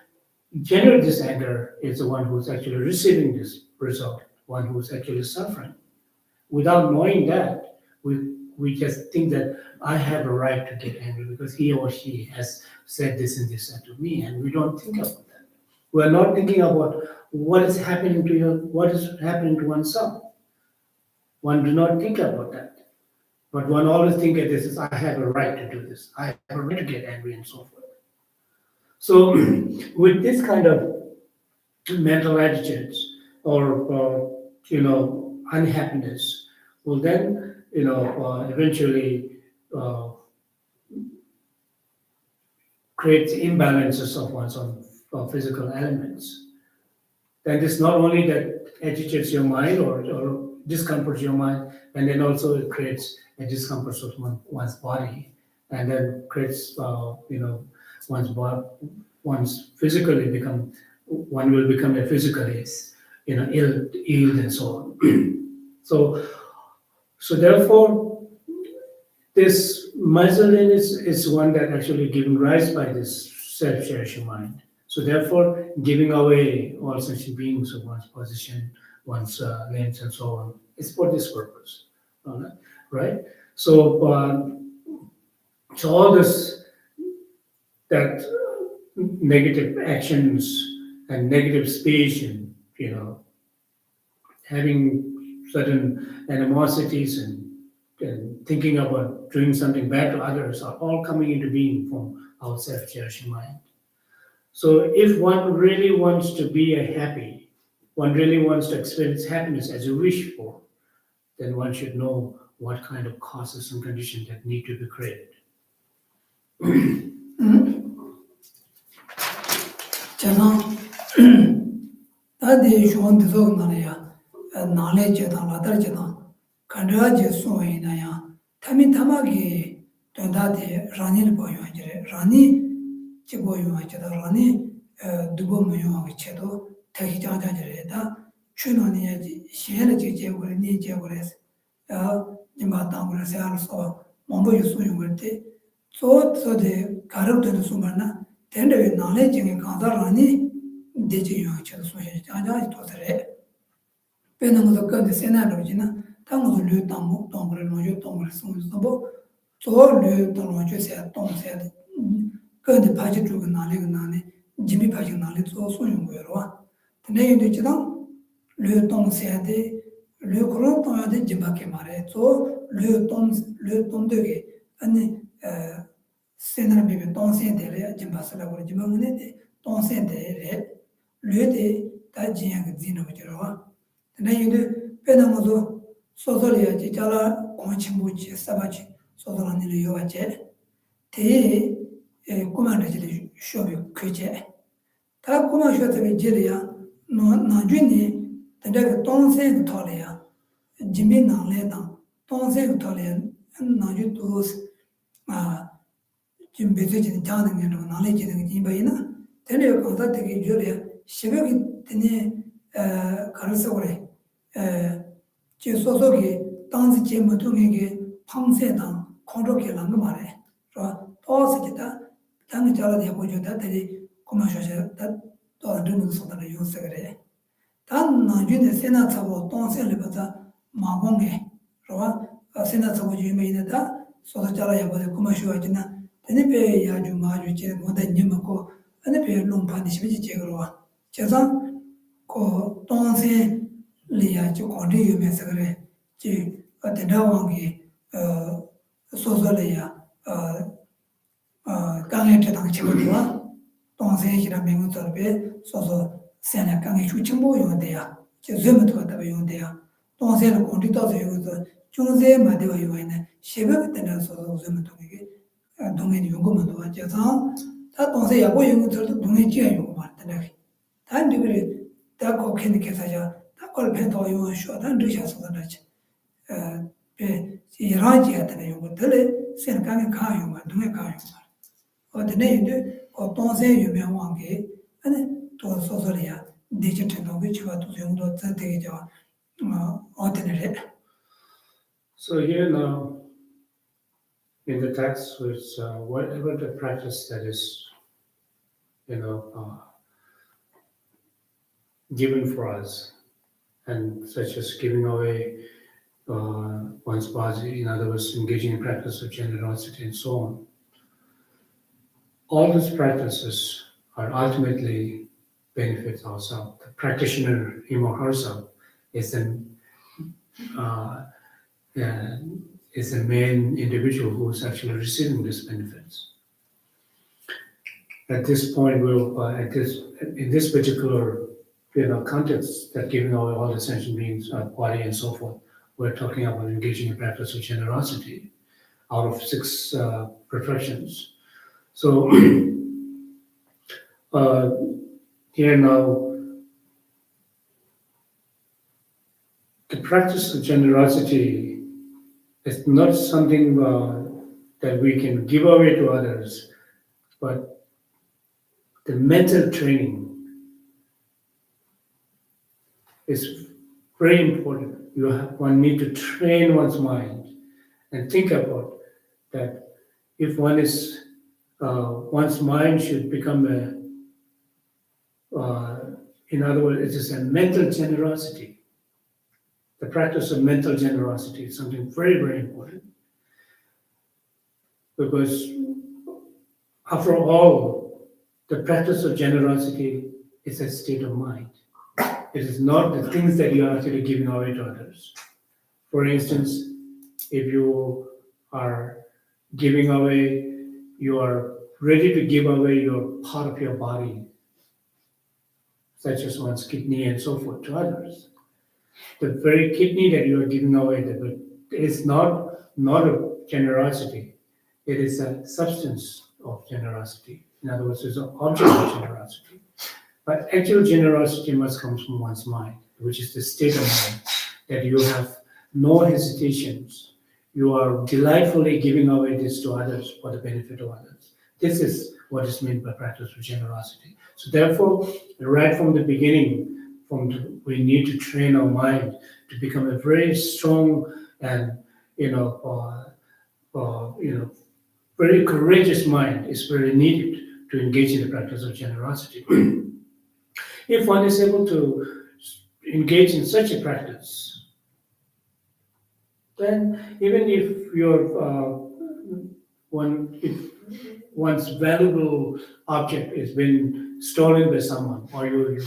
generates this anger is the one who's actually receiving this result, one who's actually suffering. Without knowing that, we just think that I have a right to get angry because he or she has said this and this to me, and we don't think about that. We're not thinking about what is happening to oneself. One do not think about that. But one always think that this is, I have a right to do this. I have a right to get angry and so forth. So with this kind of mental attitudes or unhappiness will then eventually create imbalances of one's own physical elements. Then this not only that agitates your mind or discomforts your mind, and then also it creates a discomfort of one's body, and then creates one's physically become one will become a physically ill and so on. So therefore, this miserliness is one that actually given rise by this self-cherishing mind. So therefore, giving away all such beings of one's position, one's names and so on, is for this purpose, right? So, so all this, that negative actions and negative speech and, having certain animosities and thinking about doing something bad to others are all coming into being from our self-cherishing mind. So if one really wants to be happy, one really wants to experience happiness as you wish for, then one should know what kind of causes and conditions that need to be created. 다들 좋은 데서 나야 나래제다 나다제다 간다제 소이나야 타민 타마기 된다데 라니를 보여 이제 라니 지보여 이제 라니 두고 모여 이제도 대기 자자들에다 추노니야지 시에는 제제고니 제고레스 이마 땅으로서 알아서 몸보여 소용을 때 소소데 가르도는 수만나 된데 나래제게 가다라니 대제 요청을 소해 자자지 도들에 빼는 것도 근데 세나로지나 당도 류땅 동그를 놓여 동그를 숨어서 뭐 저류 동어주세 동세 근데 바지 주고 나래가 나네 지미 바지 나래 저 소용 거여와 근데 이제 지당 류 동세데 류 그런 동야데 지바게 말해 저류 동되게 아니 세나를 비비 동세데래 지바스라고 지방은데 동세데래 류데 다 지양이 지노지로와 근데 이제 빼는 것도 소설이야지 자라 공치무치 사바치 소설하는 요와제 대 꾸만들이 쇼비 그제 다 꾸만 쇼트비 지리야 나중에 근데 동생 토래야 지민 나래다 동생 토래 나중 또 지금 베제진 자는 게 나래지는 게 이바이나 근데 거기다 되게 저래 시각이 되네 가르쳐 그래 제 소속이 당시 제모 통에게 방세당 컨트롤하는 거 말해. 저 또스기다 당이 잘하게 보여다 들이 고마셔서 또 드는 소다를 요새 그래. 단 나중에 세나 차고 동생을 받아 마공에 저 세나 차고 주면이다 소다 잘하게 보여 고마셔야지나 Any pay Yaju Maju Chen, what the Nimako, and the pay Lumpanish Vichegro. Chazan ko Tonse Lia to continue Messagre, Chi at the Nawangi, Sosalia, Ganget Chibutua, Tonse Hira Mengutorbe, Soso Sena Gangi Chuchimbo Yondea, Chizumatu Yondea, Tonse Condito Yuzo, Junze Madua Yuene, Shiva Tenas of Zumatogi, Domain Yungumatu, Jazan, that Tonse Yabo Yungu to Domain Yungu. That degree, that cocaine Kesaja, that called Pento Yuan short and Richard Sodanach. Iraji at the Yugo Tele, Sen Kang Kayuma, Dumekayuma. Or the name or Tonse Yumewangi, and then to Sosolia, digital which was to Yungo Tateja ordinary. So here now, in the text, which whatever the practice that is, given for us, and such as giving away one's body, in other words, engaging in practice of generosity and so on. All these practices are ultimately benefit ourselves. The practitioner, him or herself, is the main individual who is actually receiving these benefits. At this point, in this particular context, that giving away all the sentient beings, body and so forth, we're talking about engaging in practice of generosity out of 6 perfections. So here now, the practice of generosity is not something that we can give away to others, but the mental training is very important. One need to train one's mind and think about that. If one's mind should become in other words, it is a mental generosity. The practice of mental generosity is something very, very important. Because after all, the practice of generosity is a state of mind. It is not the things that you are actually giving away to others. For instance, if you are giving away, you are ready to give away your part of your body, such as one's kidney and so forth, to others. The very kidney that you are giving away is not a generosity. It is a substance of generosity. In other words, it's an object of generosity. But actual generosity must come from one's mind, which is the state of mind that you have no hesitations. You are delightfully giving away this to others for the benefit of others. This is what is meant by practice of generosity. So therefore, right from the beginning, we need to train our mind to become a very strong and very courageous mind is very needed to engage in the practice of generosity. If one is able to engage in such a practice, then even if if one's valuable object has been stolen by someone, or you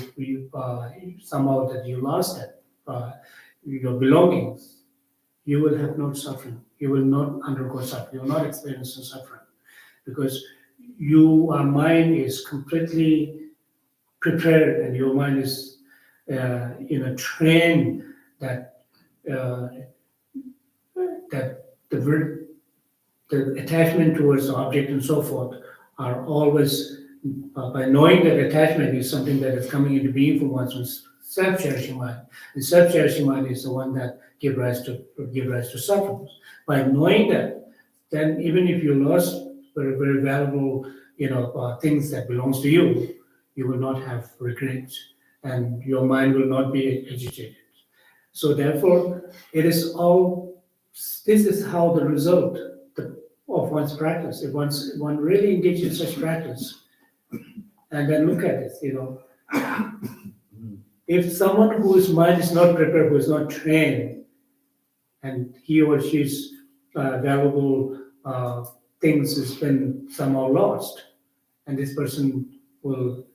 somehow that you lost it, your belongings, you will have no suffering. You will not undergo suffering. You will not experience suffering, because your mind is completely prepared, and your mind is trained that the attachment towards the object and so forth are always, by knowing that attachment is something that is coming into being from one's self-cherishing mind. And self-cherishing mind is the one that give rise to suffering. By knowing that, then even if you lost very, very valuable things that belongs to you, you will not have regrets, and your mind will not be agitated. So therefore, this is how the result of one's practice. If one really engages in such practice, and then look at this, if someone whose mind is not prepared, who is not trained, and he or she's valuable things has been somehow lost, and this person will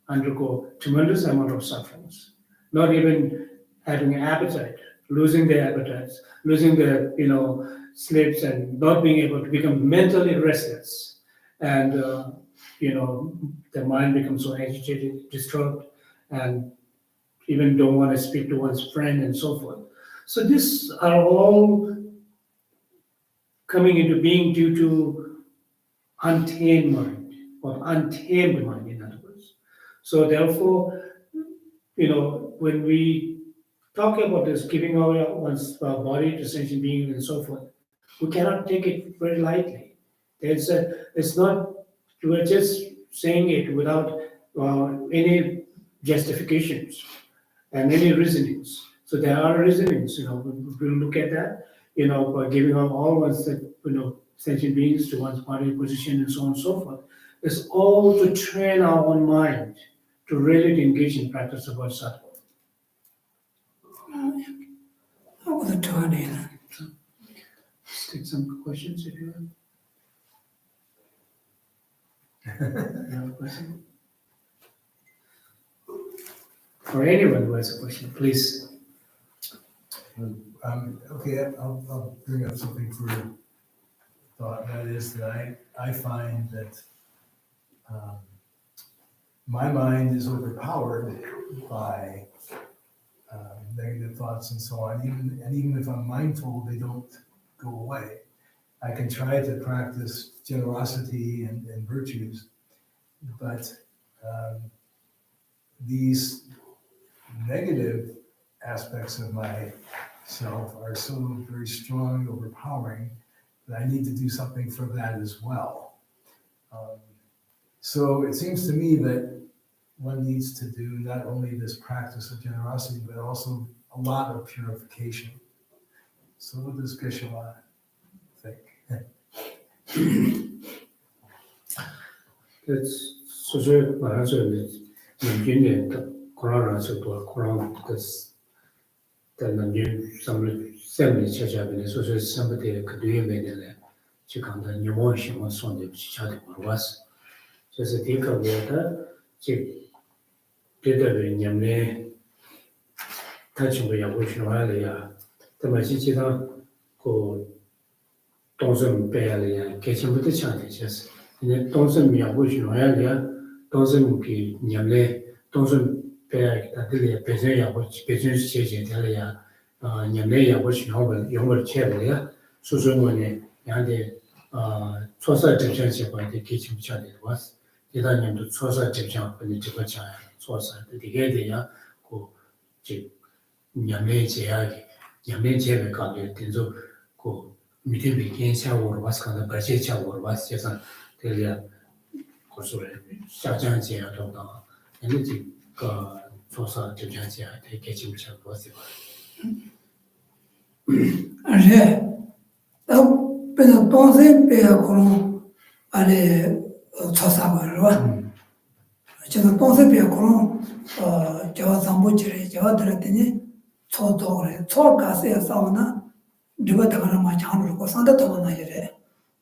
undergo tremendous amount of sufferings, not even having an appetite, losing their appetites, losing their sleeps, and not being able to become mentally restless, and their mind becomes so agitated, disturbed, and even don't want to speak to one's friend and so forth. So these are all coming into being due to untamed mind, or untamed mind, in other words. So therefore, when we talk about this, giving our one's body to sentient beings and so forth, we cannot take it very lightly. It's not, we're just saying it without any justifications and any reasonings. So there are reasonings, we'll look at that, by giving up all one's, sentient beings to one's body position and so on and so forth. It's all to train our own mind to really engage in practice of bodhisattva. I wasn't trying to. Let's take some questions if you have. You have a question? Or anyone who has a question, please. Okay, I'll bring up something for thought. That is that I find that my mind is overpowered by negative thoughts and so on. Even if I'm mindful, they don't go away. I can try to practice generosity and virtues, but these negative aspects of myself are so very strong, overpowering, that I need to do something for that as well. So it seems to me that one needs to do not only this practice of generosity, but also a lot of purification. So what does Geshe-la think? It's such a Quran because then you some church so somebody could do it. She can't do you want she wants on the chat was just a take of water. She did a yamne touching with your wish no earlier. The Machita go doesn't barely catching with the challenges. And it doesn't be a wish no earlier, doesn't be yamne, doesn't bear that the Pesia, which business changing earlier, Yamne, which younger chair, so when the Sosa deficiency by the kitchen child was, the Daniel to Sosa deficiency when the Chicacha, Sosa, the Digadia, who Yamne Chiagi, Yamne Chebe got it, Tinzo, go meeting begins or was kind of Brazicha or was just a Telia, Shajan Chia, and it Sosa deficiency, the kitchen child was. Pero entonces pega con ale chosago, entonces pega con Java Zambuchiri, Java Dratini, Chodore, Chokase Sauna, Dibatana Machan, or Santa Tomana,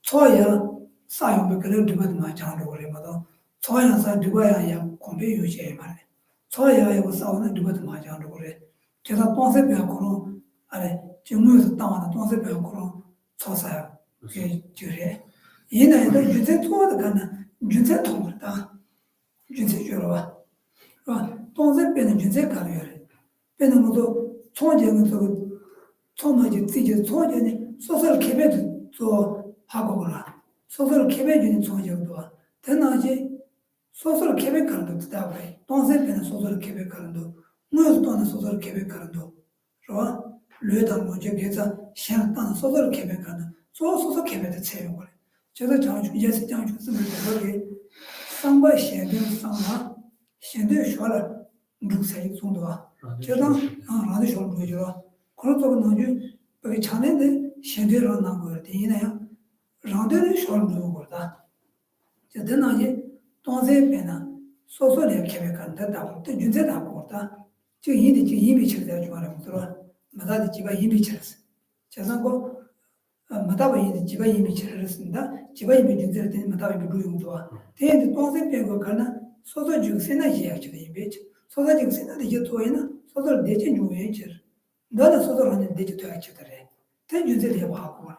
Choya, Sayo Bikari, Dibat Machan, or Rimado, Choya Sa Dibaya, Combi Uche Mare, Choya was Sauna, Dibat Machan, or Java Ponce Piacono, Ale, Jimus Town, Ponce Piacono, Chosa. Jure. Yina Junse told the gun, Junse told that. Junse Jura. Don't been a Junse carrier. Benamodo, Tonjan to Tomaji teaches Tonjan, social Quebec to Hagora. Social Quebec in Tonja. Then I social Quebec cardo that way. Don't been a social Quebec cardo. No, don't a social Quebec cardo. Luda Moja gets a Shantan social Quebec cardo. So kept the tail. Just yes, down to the somebody shed some shed shoulder, do say Sundua. Jedan, rather short Bujura. Corto Noju, but Chane, shed on number, Dina, rather short Bugurda. Jadanaje, don't say Pena, so kept the double, the Junzeta Porta, to eat the images that you are, Madame Chiba images. Chazango. Mataba jiba yimi chirasında 지바이 비준들 때 마다 비루용도와 대인데 동생 빼고 가나 소소 죽세나 이야기를 이베지 소소 죽세나 이제 토에나 소소 내진 중에 저 너는 소소 하는 내지 토야 쳐더래 대준들 해 하고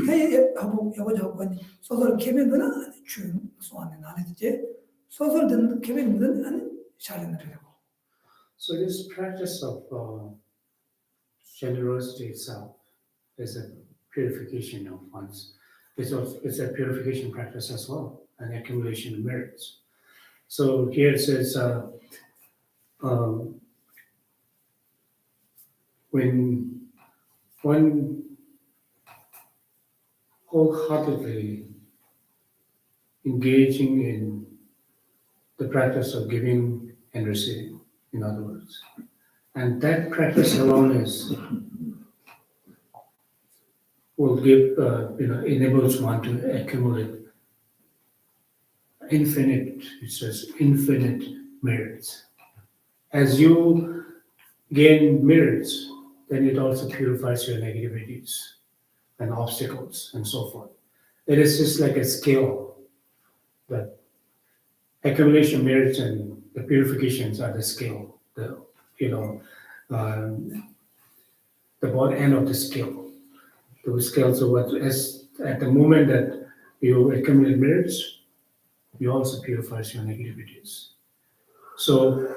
대 하고 여고 저거 소소 개면은 준 소안에 나는지 소소 든 개면은 안 잘하는 거고. So this practice of generosity itself is a purification of one's. It's a purification practice as well, an accumulation of merits. So here it says, when one wholeheartedly engaging in the practice of giving and receiving, in other words, and that practice alone will give, enables one to accumulate infinite, it says infinite merits. As you gain merits, then it also purifies your negativities and obstacles and so forth. It is just like a scale. The accumulation of merits and the purifications are the scale, the bottom end of the scale. The scale, so as at the moment that you accumulate merits, you also purify your negativities. So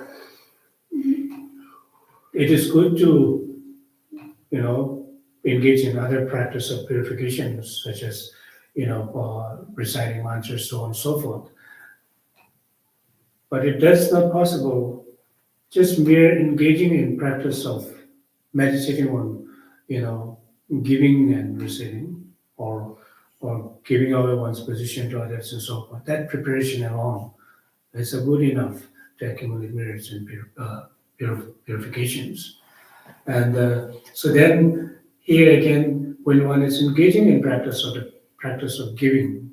it is good to, engage in other practice of purifications, such as, reciting mantras, so on and so forth. But it does not possible just mere engaging in practice of meditating on, giving and receiving, or giving away one's position to others and so forth. That preparation alone is good enough to accumulate merits and purifications. And so then here again, when one is engaging in practice of giving,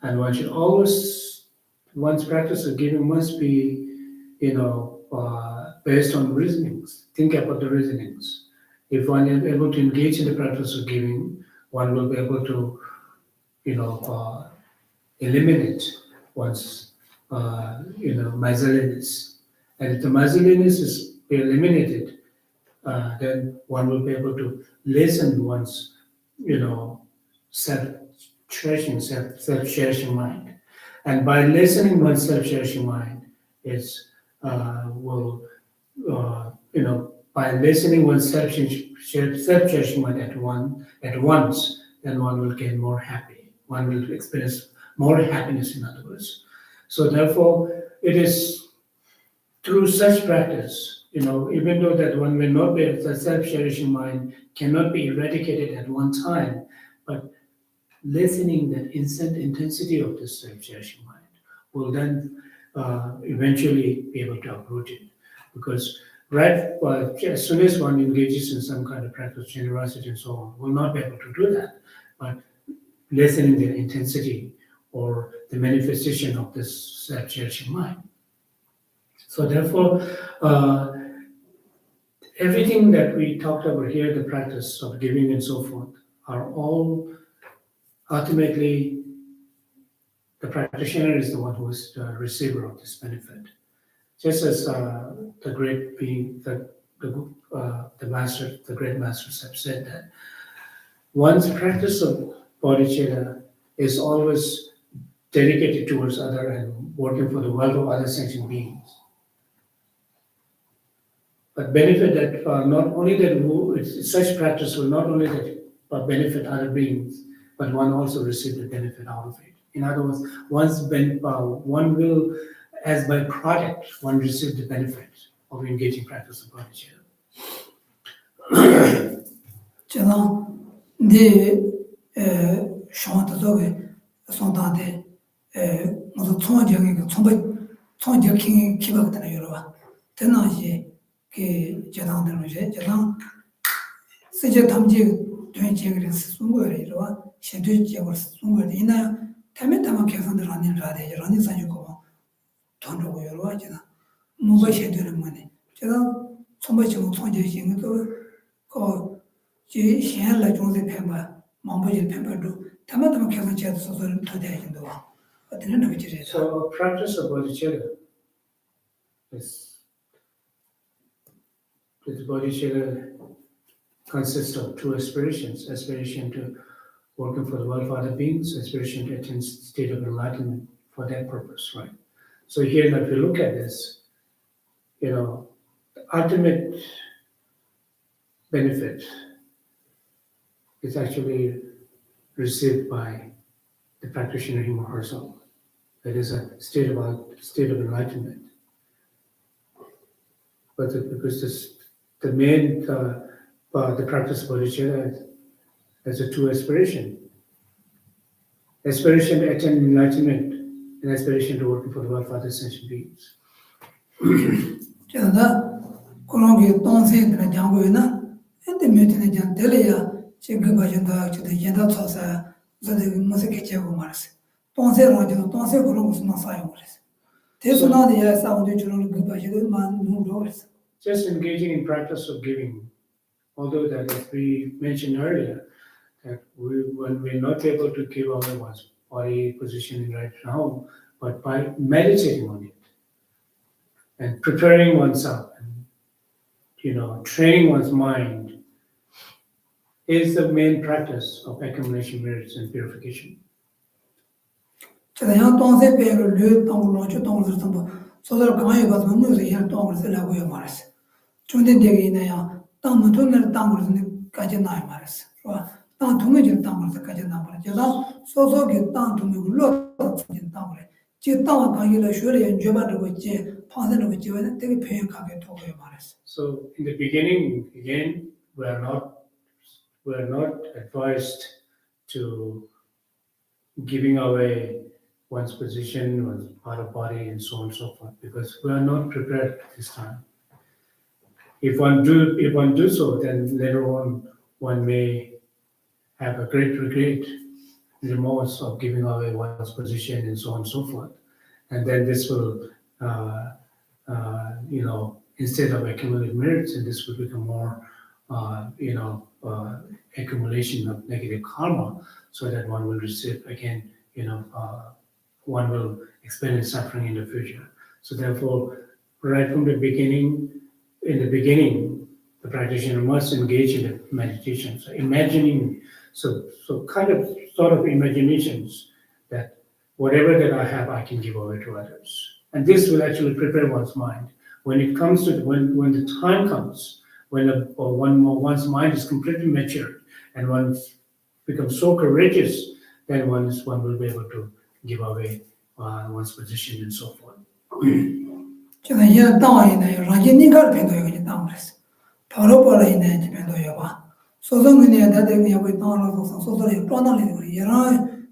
and one should always, one's practice of giving must be, based on reasonings. Think about the reasonings. If one is able to engage in the practice of giving, one will be able to, eliminate one's, miserliness. And if the miserliness is eliminated, then one will be able to lessen one's, self-cherishing mind. And by lessening one's self-cherishing mind, by lessening one's self-cherishing mind at once, then one will get more happy. One will experience more happiness, in other words. So therefore, it is through such practice, even though that one may not be, the self-cherishing mind cannot be eradicated at one time, but lessening that intensity of the self-cherishing mind will then eventually be able to uproot it. Because as soon as one engages in some kind of practice, generosity and so on, will not be able to do that. But lessening the intensity or the manifestation of this self-cherishing mind. So therefore, everything that we talked about here, the practice of giving and so forth, are all ultimately the practitioner is the one who is the receiver of this benefit. Just as the great being, the great masters have said that one's practice of bodhicitta is always dedicated towards other and working for the welfare of other sentient beings. But benefit that not only that such practice will not only that benefit other beings, but one also receive the benefit out of it. In other words, one will, as by product, one receive the benefit of engaging practice of bodhicitta. mamboji pempedo tama kesa chet so so to de indo wa atene no bichire So practice of bodhicitta is this bodhicitta consists of two aspirations: aspiration to working for the world of other beings, aspiration to attain state of enlightenment for that purpose, right? So here, if we look at this, the ultimate benefit is actually received by the practitioner him or herself. That is a state of enlightenment. But because the main the practice of bodhicitta has a two aspiration: aspiration to attain enlightenment and aspiration to working for the welfare of other sentient beings. 저다 그런게 동생들 장고이나 근데 메트네 장 델이야 지금 봐준다 저도 얘다 쳐서 저도 무슨 개체고 말았어 동생으로 저 동생 그런 무슨 사용 그랬어 대수나데 사운드 주는 그 봐주도 만 누로 그랬어 Just engaging in practice of giving, although that as we mentioned earlier, that when we're not able to give away one's body position right now, but by meditating on it and preparing oneself and training one's mind is the main practice of accumulation merits and purification. 저다 양 동생 배를 류 동으로 저 동으로 좀 소설 강의 가서 무슨 일 동으로 쓰려고요 말았어 중대되게 있나요 땅은 돈을 땅으로 까지 나이 말았어 땅 동의질 땅으로 까지 나 말았어 저다 소소게 땅 동의로 로 땅으로 제 땅을 강의를 쉬어야 연주받고 있지 파생을 있지 왜 되게 표현하게 도고요 말았어 So in the beginning, again, we are not advised to giving away one's position, one's part of body, and so on and so forth, because we are not prepared at this time. If one do so, then later on one may have a great regret, remorse of giving away one's position, and so on and so forth, and then this will, instead of accumulating merits, and this will become more, accumulation of negative karma, so that one will receive again, one will experience suffering in the future. So therefore, right from the beginning, the practitioner must engage in the meditation. So imagining, sort of imaginations that whatever that I have, I can give away to others. And this will actually prepare one's mind. When it comes to, when the time comes, when one's mind is completely matured and one becomes so courageous, then one will be able to give away one's position and so forth. 제가 이 땅에 라진니가 변도요 땅그랬어. 바로 벌어있네 변도요 봐. 소송은에 다들 여기 땅으로 소소리 떠나는 우리 여러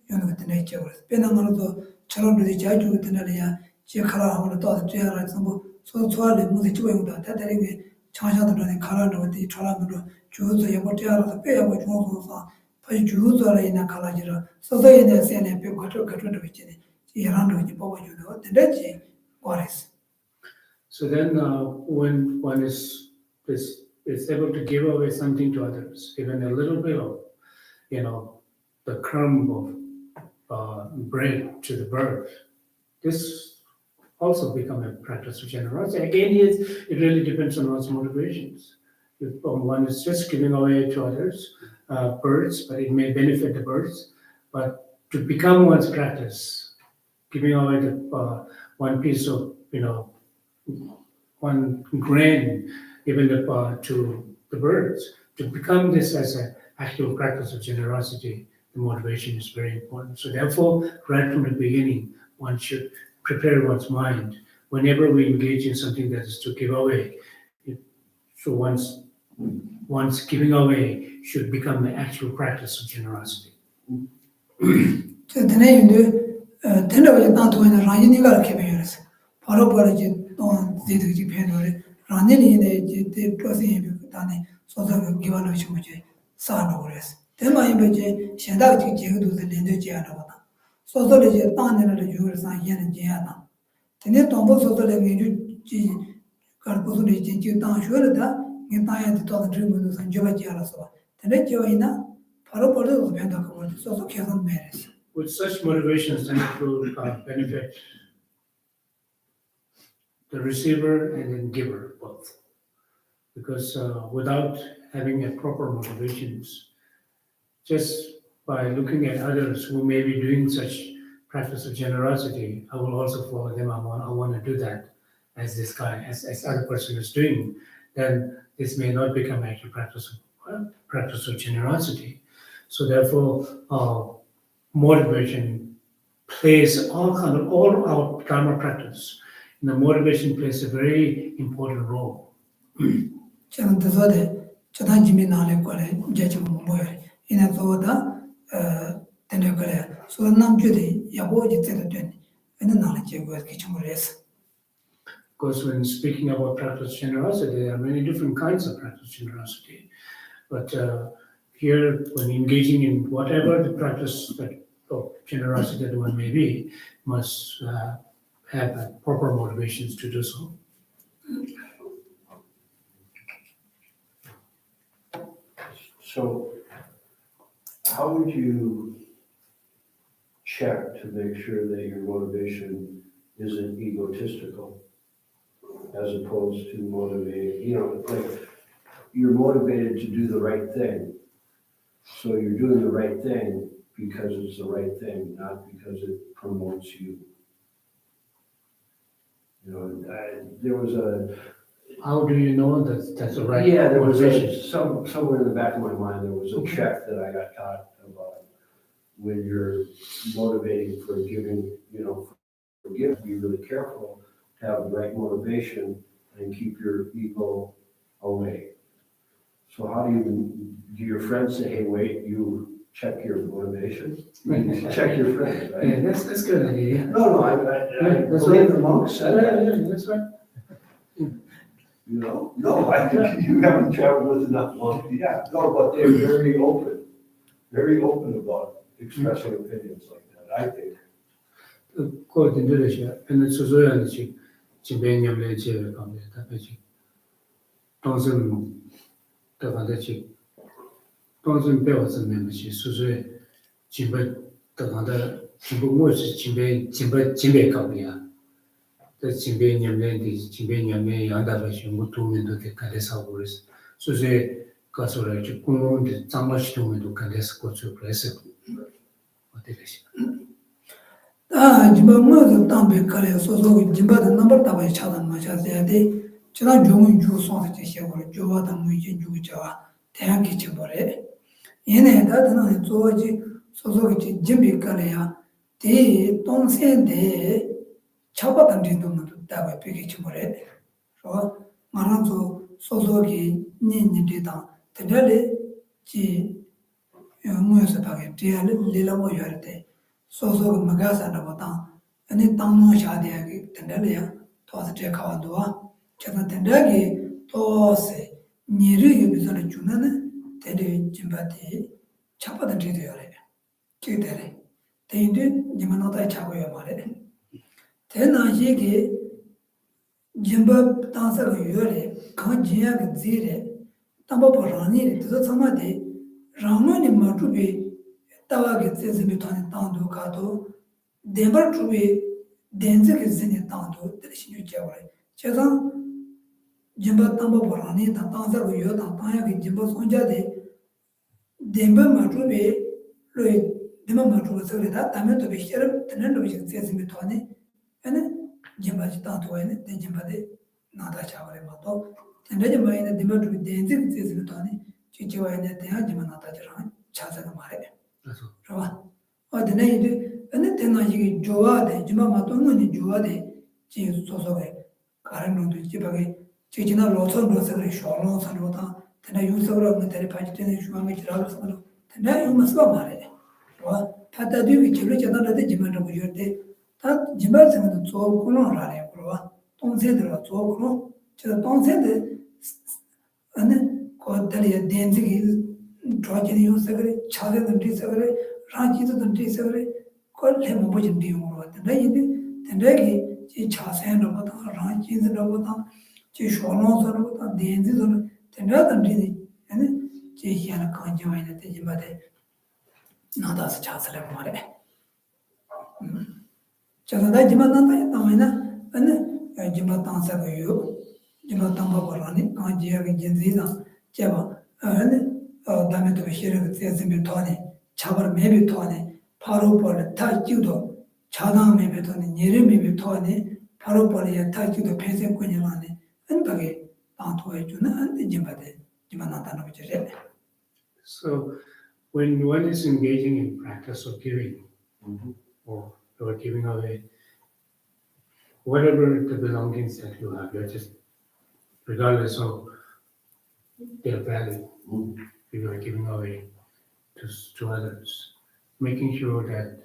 연구 때문에 있죠. 변하면도 저런들이 자주 때문에야 제가 하는 또 제가 뭐 소소할 무슨 지원도 다들 이게 장샤들은 가라는 것이 저랑도 주어서 여보자라서 빼고 중소서 그 주어서라이나 가라지로 소소에는 세네 빼고 가져도 있지. 이란도 이제 뽑아줘도 되지. 뭐랬어. So then, when one is able to give away something to others, even a little bit of, the crumb of bread to the bird, this also become a practice of generosity. Again, it really depends on one's motivations. If one is just giving away to others, birds, but it may benefit the birds, but to become one's practice, giving away one piece of, one grain given to the birds, to become this as an actual practice of generosity, the motivation is very important. So therefore, right from the beginning, one should prepare one's mind. Whenever we engage in something that is to give away, so one's giving away should become the actual practice of generosity. 바로 버려진 돈 제대로 편을 라니네 이제 프로세스 다네 소소가 기반을 심어지 사는 거랬어. 대만이 이제 현대적 제도도 렌더지 하나보다. 소소를 이제 땅내를 주어서 얘는 제하나. 근데 돈 소소를 이제 가르고도 이제 땅 쉬어다. 이 땅에 또 드리면서 산조가 지어서. 근데 저희나 바로 버려도 된다고 그러지. 소소 계산 매래서. With such motivations, then it will benefit the receiver and the giver both. Because without having a proper motivations, just by looking at others who may be doing such practice of generosity, I will also follow them. I want to do that as this guy, as other person is doing. Then this may not become actual practice of generosity. So therefore, motivation plays all our karma practice. And the motivation plays a very important role. 저는 그래서데 저단 지미 나래 거래 이제 좀 뭐야. 이나 저다 되는 거래. 소 남주대 야보지 때도 된. 얘는 나래 제고 이렇게 좀 그래서. Because when speaking about practice generosity, there are many different kinds of practice generosity. But here, when engaging in whatever the practice of generosity that one may be, must have proper motivations to do so. So, how would you check to make sure that your motivation isn't egotistical, as opposed to motivated, like you're motivated to do the right thing. So you're doing the right thing because it's the right thing, not because it promotes you. There was a How do you know that that's the right Yeah, there was motivation? somewhere in the back of my mind, there was a check that I got taught about when you're motivating for giving, for giving, be really careful to have the right motivation and keep your ego away. So how do your friends say, hey, wait, you check your motivation? You check your friends, right? Yeah, that's good idea. No, I that's believe right. the monks said that. Yeah, that's right. No, I think you haven't traveled with enough monks. Yeah, no, but they're very open about expressing opinions like that, I think. Ko dindu shi, and so so yan chi jimbe nyam le che ka me ta pe chi. Tongsen ta ga de chi. Tongsen pe wa zhen me chi so so jimbe ta ga de jimbe mo chi jimbe ka me ya. The jimbe nyam le di jimbe nyam le yang da ba shi mo tu me do de ka de sa wo res. So so ka so le chi kun de zang ma shi tu me do ka de sa ko chu le se. Wa de shi. jimba mo tambe kare soso jimba da number ta bai chadan ma cha de chana jong ju so de che ko jo wa da mu ji ju cha ta ki che bore yene da da na zo ji soso ki jimbi kare ya de tong se de cha ba dan de do ma da bai pe ki che bore so ma ran zo soso ki ni de da de le ji mo se pa ke de le la mo yar de 소소 마가사나 보다 아니 땅노 샤디야기 된다래야 도와서 제가 와도와 제가 된다기 도세 니르 유비서를 주면은 대리 짐바티 잡아든 되어래 되더래 대인데 니만하다 잡아야 말해 대나시기 짐바 땅서를 요래 간지야가 지래 담보라니 또 참아대 라마니 마주비 तावागे से बिताने तांदो का तो देबर टुबे देंजे के जने तांदो दर्शन जावरे चेगा जिंबा तंबो बरानी तांजा को यो ताया के जिंबा सोंजा दे देंबा माटुबे लोय देमा माटुबे सरे ता तमे तो बिशर तने लो बिशर से बिताने एने जिंबा तांदो एने दे जिंबा दे नादा जावरे मातो तने जिंबा एने देमा टुबे देंजे के से बिताने चिचिवा एने ते जिंबा नादा जरा छाजा मारे right? Or the name, and then you joa de Jimamatongo, joa de Sosoe, Karano de Jibage, China Rosso, Rosary, Shorons and Rota, then I use several military pageant, Shumamich Rabson, and now you must go marry. Well, Pata do which you reach another regiment of your day. That Jimas and the Soul Colon Rally, don't say there are so just don't say the and then called the dancing. Tragedy use the Charlie the Discovery, Ranchi the Discovery, called him a budget deal. The Regi, she Charles and Robota, Ranchi the Robota, she Shonos or the Enzis on the Northern Didi, and she had a conjoined at the Jimade, 나다스 차스래 말해. 저다 지만 나다 나와나 아니 지만 땅사고요. 지만 땅바바라니 간지하게 진지다. 제가 아니 다음에도 싫어 세스면 토네. 차버 매비 토네. 바로 벌 타지도 차당 매비 토네. 예레 매비 토네. 바로 벌에 타지도 폐쇄권이라네. 안바게 땅토에 주는 안 지마데 지만 나타나 보지래. So when one is engaging in practice of giving Mhm. or giving away whatever the belongings that you have, you're just regardless of their value, Mhm. you are giving away to others, making sure that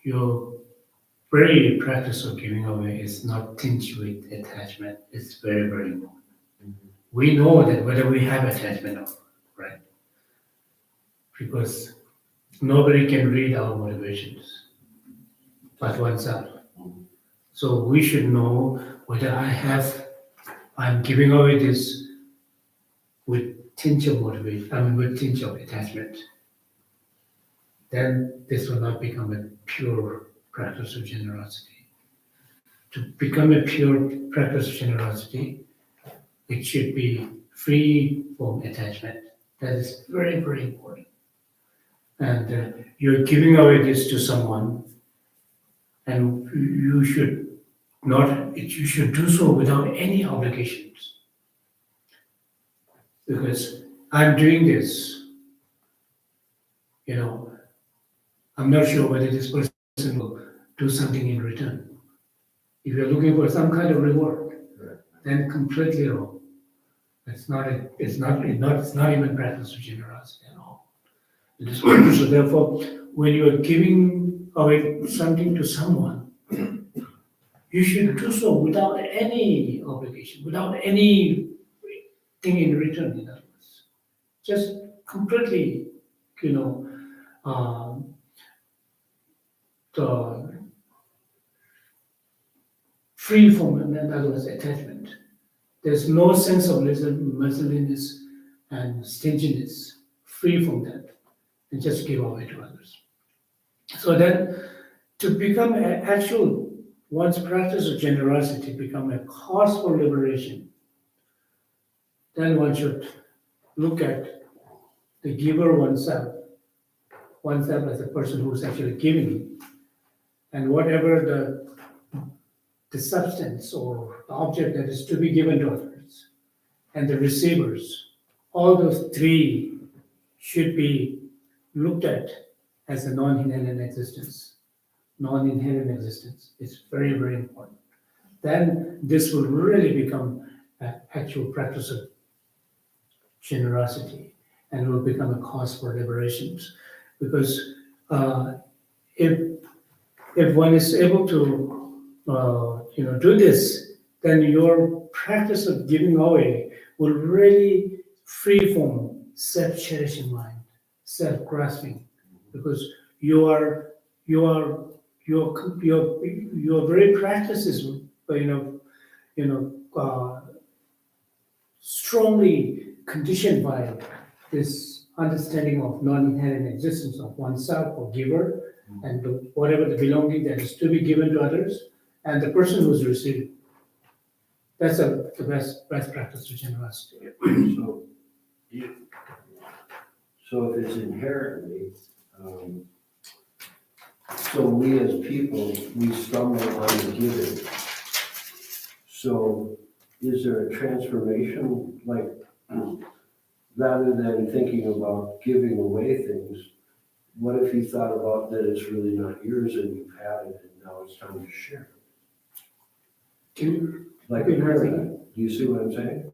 your very practice of giving away is not tinged with attachment. It's very, very important. We know that whether we have attachment or not, right? Because nobody can read our motivations but oneself. So we should know whether I'm giving away this with tinge of motivation, with tinge of attachment. Then this will not become a pure practice of generosity. To become a pure practice of generosity, it should be free from attachment. That is very, very important. And you're giving away this to someone, and you should do so without any obligations. Because I'm doing this, I'm not sure whether this person will do something in return. If you're looking for some kind of reward, then completely wrong. It's not even practice of generosity at all. So therefore, when you are giving away something to someone, you should do so without any obligation, without anything in return, in other words. Just completely, um, the free from, in other words, attachment. There's no sense of mercilessness and stinginess, free from that, and just give away to others. So then, to become one's practice of generosity become a cause for liberation, then one should look at the giver oneself as a person who's actually giving, and whatever the substance or the object that is to be given to others, and the receivers, all those three should be looked at as a non-inherent existence. Non-inherent existence is very, very important. Then this will really become an actual practice of generosity, and will become a cause for liberations. Because if one is able to do this, then your practice of giving away will really free from self-cherishing mind, self-grasping, because your very practice is strongly conditioned by this understanding of non-inherent existence of oneself or giver, and whatever the belonging that is to be given to others, and the person who's receiving. That's the best practice of generosity. So if it's inherently, so we as people, we stumble on the giving. So is there a transformation, like, rather than thinking about giving away things, what if you thought about that it's really not yours and you've had it and now it's time to share? Like a paradigm. Do you see what I'm saying?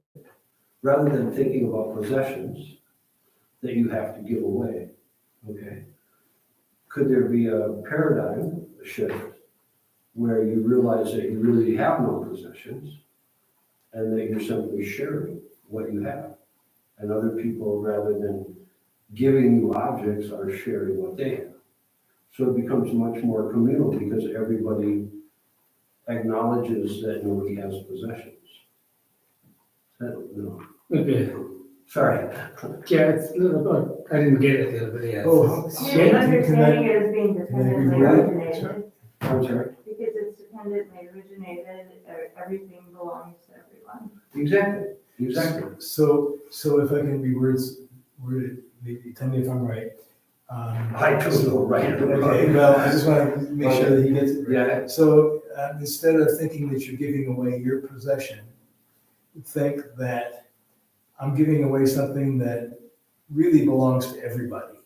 Rather than thinking about possessions that you have to give away, okay? Could there be a paradigm shift where you realize that you really have no possessions and that you're simply sharing what you have? And other people, rather than giving you objects, are sharing what they have. So it becomes much more communal because everybody acknowledges that nobody has possessions. Okay, Sorry. Yeah, it's a little bit, I didn't get it the other day. Oh, Your Yeah. understanding it as being dependently can I- originated, I'm sorry. because it's dependently originated, everything belongs to everyone. Exactly. So if I can word it, maybe tell me if I'm right. I don't know, right? Okay, well, I just want to make sure that he gets it right. Yeah, So instead of thinking that you're giving away your possession, think that I'm giving away something that really belongs to everybody.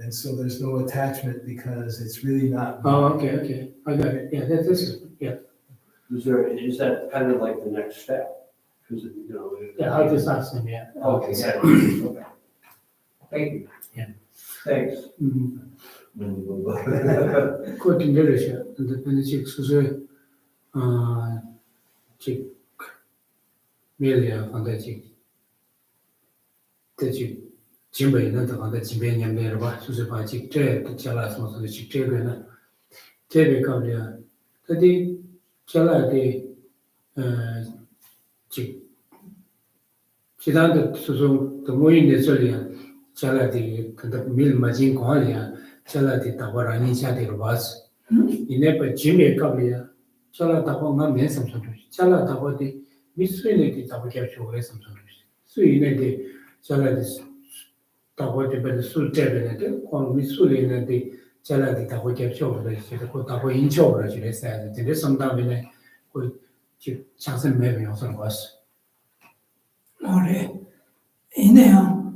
And so there's no attachment because it's really not. Oh, okay, I got it, yeah, this is, yeah, is that kind of like the next step? Because, you know. yeah, I'll just ask them, yeah. Okay, yeah, okay. Thank you. Yeah. Thanks. 그 딘데르샤 근데 직 수수 직 메리아 반대직 대직 진배 있는데 반대 진배 냠내려 봐 수수 바직 제 잘라서 무슨 직 제거는 제배 가면 그디 잘라게 직 지난도 수수 더 모인데 소리야 잘라게 근데 밀 맞은 거 아니야 잘라게 다와라니 차대로 봤어 이내 그 진배 가면 잘라다고 나 맨섬 잘라다고데 미스웨네디 다고 개쇼에 섬섬 수이네데 잘라데 다고데 베 술테베네데 콘 미스웨네데 잘라데 다고 개쇼에 이제 그 다고 인초를 지냈어야 되는데 섬다면에 그 장선 매매 요소는 봤어 그래. 이네요.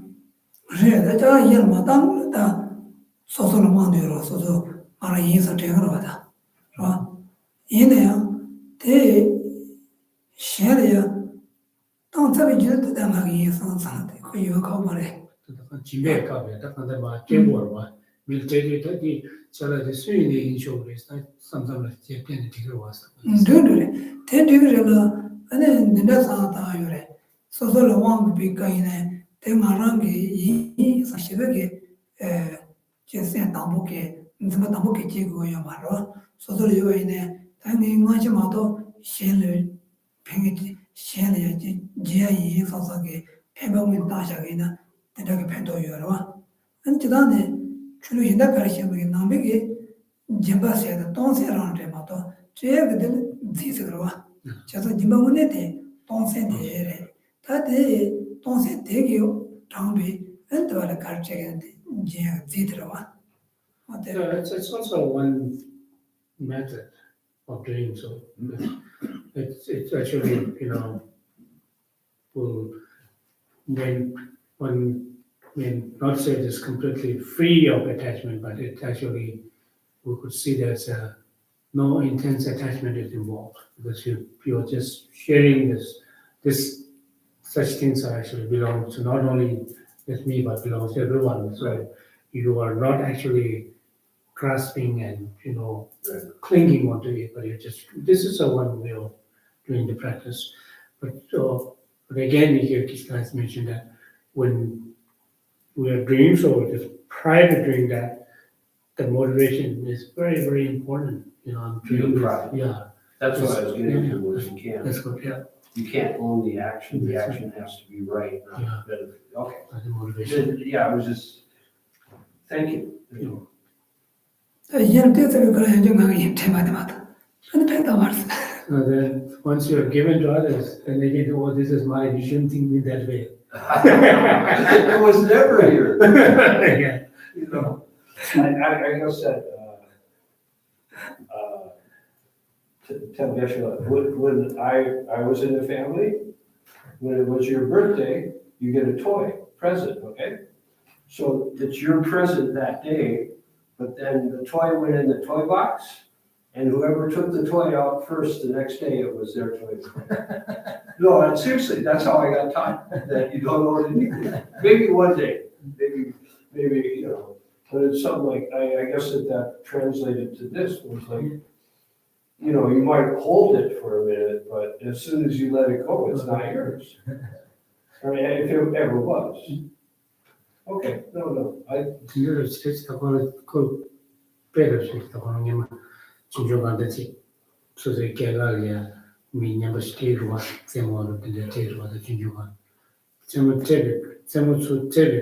그래, 저 일마다 소소를 만들어 소소 알아 인사 되는 거다. 봐. 이네요. 대 셔야 당사비 주도 당하기 인사 상대 그 이거 말해. 진배 가면 딱 근데 막 개보러 봐 밀제리더디 잘라데 수인의 인쇼를 삼삼을 제편에 뒤로 왔어 그래. 대대그래라. 아니 내가 사다 요래. 소소를 왕 비가이네. 대마랑게 이 사실게 제세 담보게 무슨 담보게 지고요 말로. 소소를 요이네. 당연히 마지막도 신을 팽이 신을 지야이 소소게 해보면 다시게나 대략 팬도요라. 안지다네 주로 인다 가르치면 남에게 제바세다 동세라는데 마도 제가들 지스그러와. 저도 지방문에대 동세대래. 다대 동세 대기요 장비 엔터를 가르치는데 이제 지들어와. 어때? So it's also one method of doing so. It's actually, you know, will when not say it's completely free of attachment, but it actually we could see there's no intense attachment is involved because you're just sharing this such things are actually belong to not only just me but belongs to everyone. So you are not actually grasping and clinging onto it, but you just this is a one way of doing the practice. But again, here Krishna mentioned that when we are doing so, just prior to doing that, the motivation is very, very important. I'm doing this. Yeah, That's what I was getting to, was you can't. that's good. Yeah, You can't own the action. The action has to be right. Yeah. Okay. that's the motivation. Yeah, I was just, thank you. 얘는 뜻을 그래 정강이 테마다. 근데 팬다 말씀. So then once you are given to others, then they get, oh, this is mine. You shouldn't think me that way. It was never here. Yeah. I guess that, tell Geshe, when I was in the family, when it was your birthday, you get a toy, present, okay? So it's your present that day, but then the toy went in the toy box, and whoever took the toy out first, the next day, it was their toy. No, and seriously, that's how I got taught, that you don't own anything. Maybe one day, maybe, but it's something like, I guess that translated to this was like, you might hold it for a minute, but as soon as you let it go, it's not yours. I mean, if it ever was. Okay, no, 진료를 스트레스하고 그 배를 스트레스하고 게 진료관들이 소소히 깨달이야 미냐버 스테이로와 세모로 된데 테이로와 진료관 제무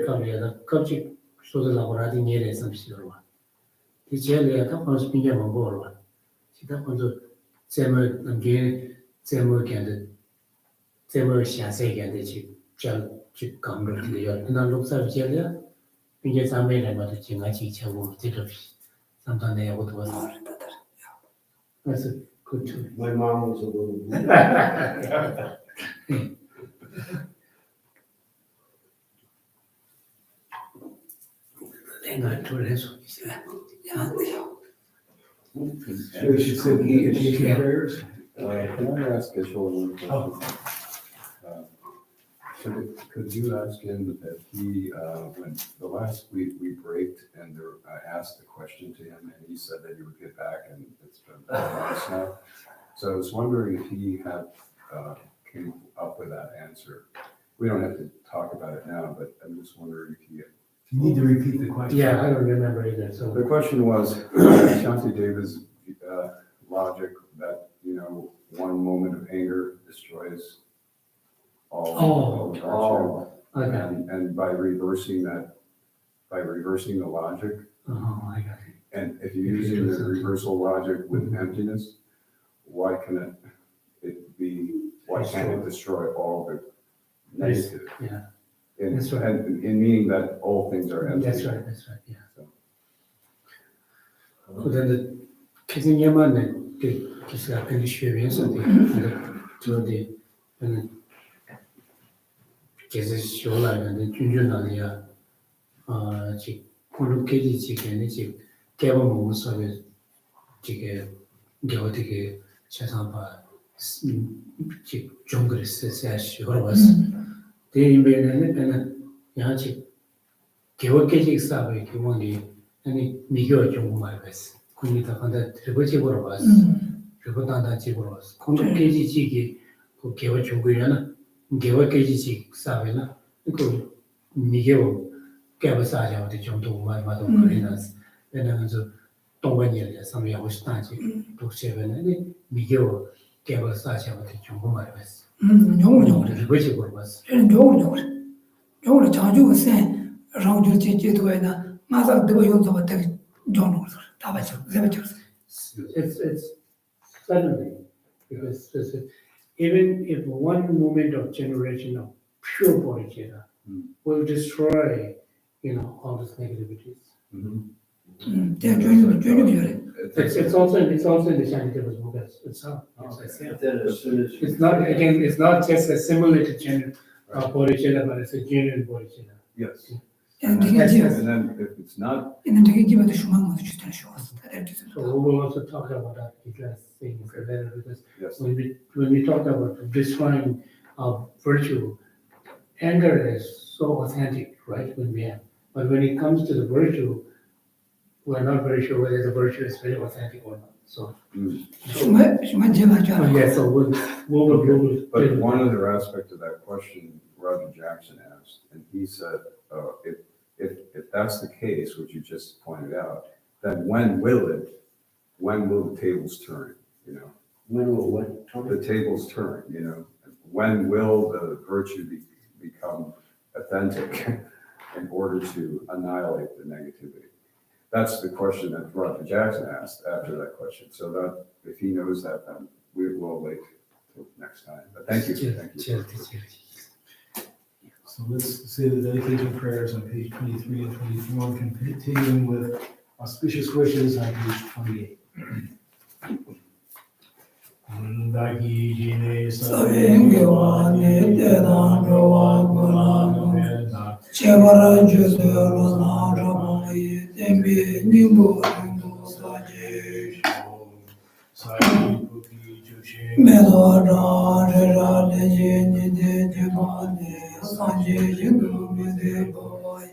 카리아다 갑자기 소들라고라디 니에 섬시로 이 제리아 다 벌써 빈게만 보러 기타 먼저 제무 남게 제무 견데 제무 샤세 견데 집 감로를 나 녹사 제리아 빈게 잠에래 맞도 진가지 차고 제도 상담에 오도 와서 그래서 그 My mom was a little. 내가 돌려서 So we should say the occasional prayers. Can I ask Ishol one question? Oh. Could you ask him if he, when the last week we braked and I asked the question to him and he said that he would get back and it's been 4 months now. So I was wondering if he had, came up with that answer. We don't have to talk about it now, but I'm just wondering if he. You need to repeat the question. Yeah, I don't remember either. So The question was, Shanti Deva's logic that, one moment of anger destroys all virtue. okay. And by reversing the logic, I got it. and if you're using the reversal logic with emptiness, why can't it destroy all the negative? Yeah, And, that's right. and in meaning that all things are empty. that's right, yeah. So. 그런데 기승예만은 그 기사가 굉장히 쉬우면서도 저한테 계속 쇼라는 준준하니야 지 콜로케지 지게는 지 개발 모습에 지게 어떻게 세상과 지 정글에서 여러 번 대인배는 야지 개월계직 사업의 기본이 아니 미교 정말 봤어. 군이다 간다 대버집으로 봤어. 그리고 단다 집으로 봤어. 콜로케지직이 그 개월 정글이잖아. 개월계지직 사업이나 그 미교 개발사자 어디 정도 말마도 그리나서 왜냐면 저 동반이야 삼이하고 싶다지 독세변에 미교 개발사자 어디 정도 말 봤어. 용으로 대버집으로 봤어. 용으로 자주 센 라우드 제도에나 마사 되고 용서가 되게 용으로 다 봤죠. It's suddenly because even if one moment of generation of pure bodhicitta will destroy, all these negativities. It's also in the Shantidevas book itself. As I said. Then as soon as. It's not just a simulated bodhicitta, but it's a genuine bodhicitta. Yes. And And then if it's not, So we will also talk about that last thing later because yes, when we talk about destroying virtue, anger is so authentic, right? When we have, but when it comes to the virtue, we're not very sure whether the virtue is very authentic or not. So yeah, so we'll but one other aspect of that question, Roger Jackson asked, and he said, if that's the case, which you just pointed out, then when will the tables turn, When will what? The tables turn, when will the virtue become authentic in order to annihilate the negativity? That's the question that Roger Jackson asked after that question. So that if he knows that, then we will wait till next time. But thank you. So let's say the dedication prayers on page 23 and 24, continuing with auspicious wishes on page 28. Andaki jine Savingiwa nityadan rawa guna Chebara juselo na rabayi tembi nimbo nimbo sajesh Medo ra ra leje nide jimane sanje jindu mide boy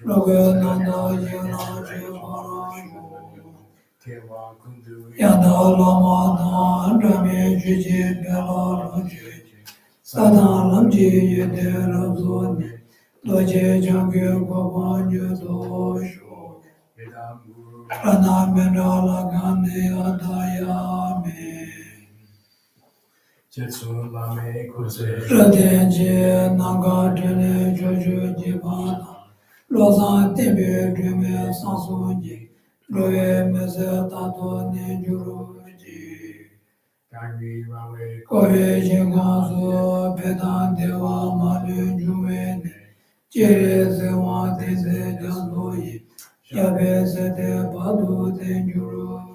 Roga nanda jina jimara Yada lama na rame juji bela roji Sada lamji yede razoni Doje jangi goban yudosho Prana mera lagane adayame Jetsu Lame Kose Radenji Naga Dene Jojo Jibana Loza Tebe Dume Sansunji Roe Mese Tato Nenjuruji Gangi Rawe Kore Jingansu Pedan Dewa Manu Jumene Jere Sewa Tense Jandoyi Shabe Sete Padu Tenjuruji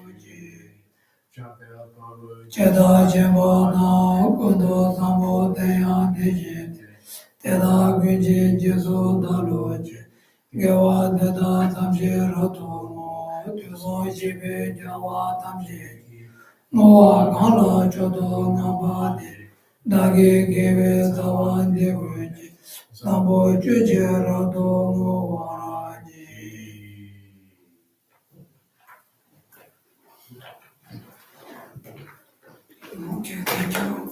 Chapel Babu Cheda Jembo Na Kundo Sambo Teyan Tejite Teda Gunji Jesu Daloche Gewa Deda Tamshi Ratomo Tuzo Jibe Jawa Tamshi Moa Kala Chodo Nabadi Dagi Gebe Zawan Deguji Sambo Chuche Rato Moaraji. Okay, thank you.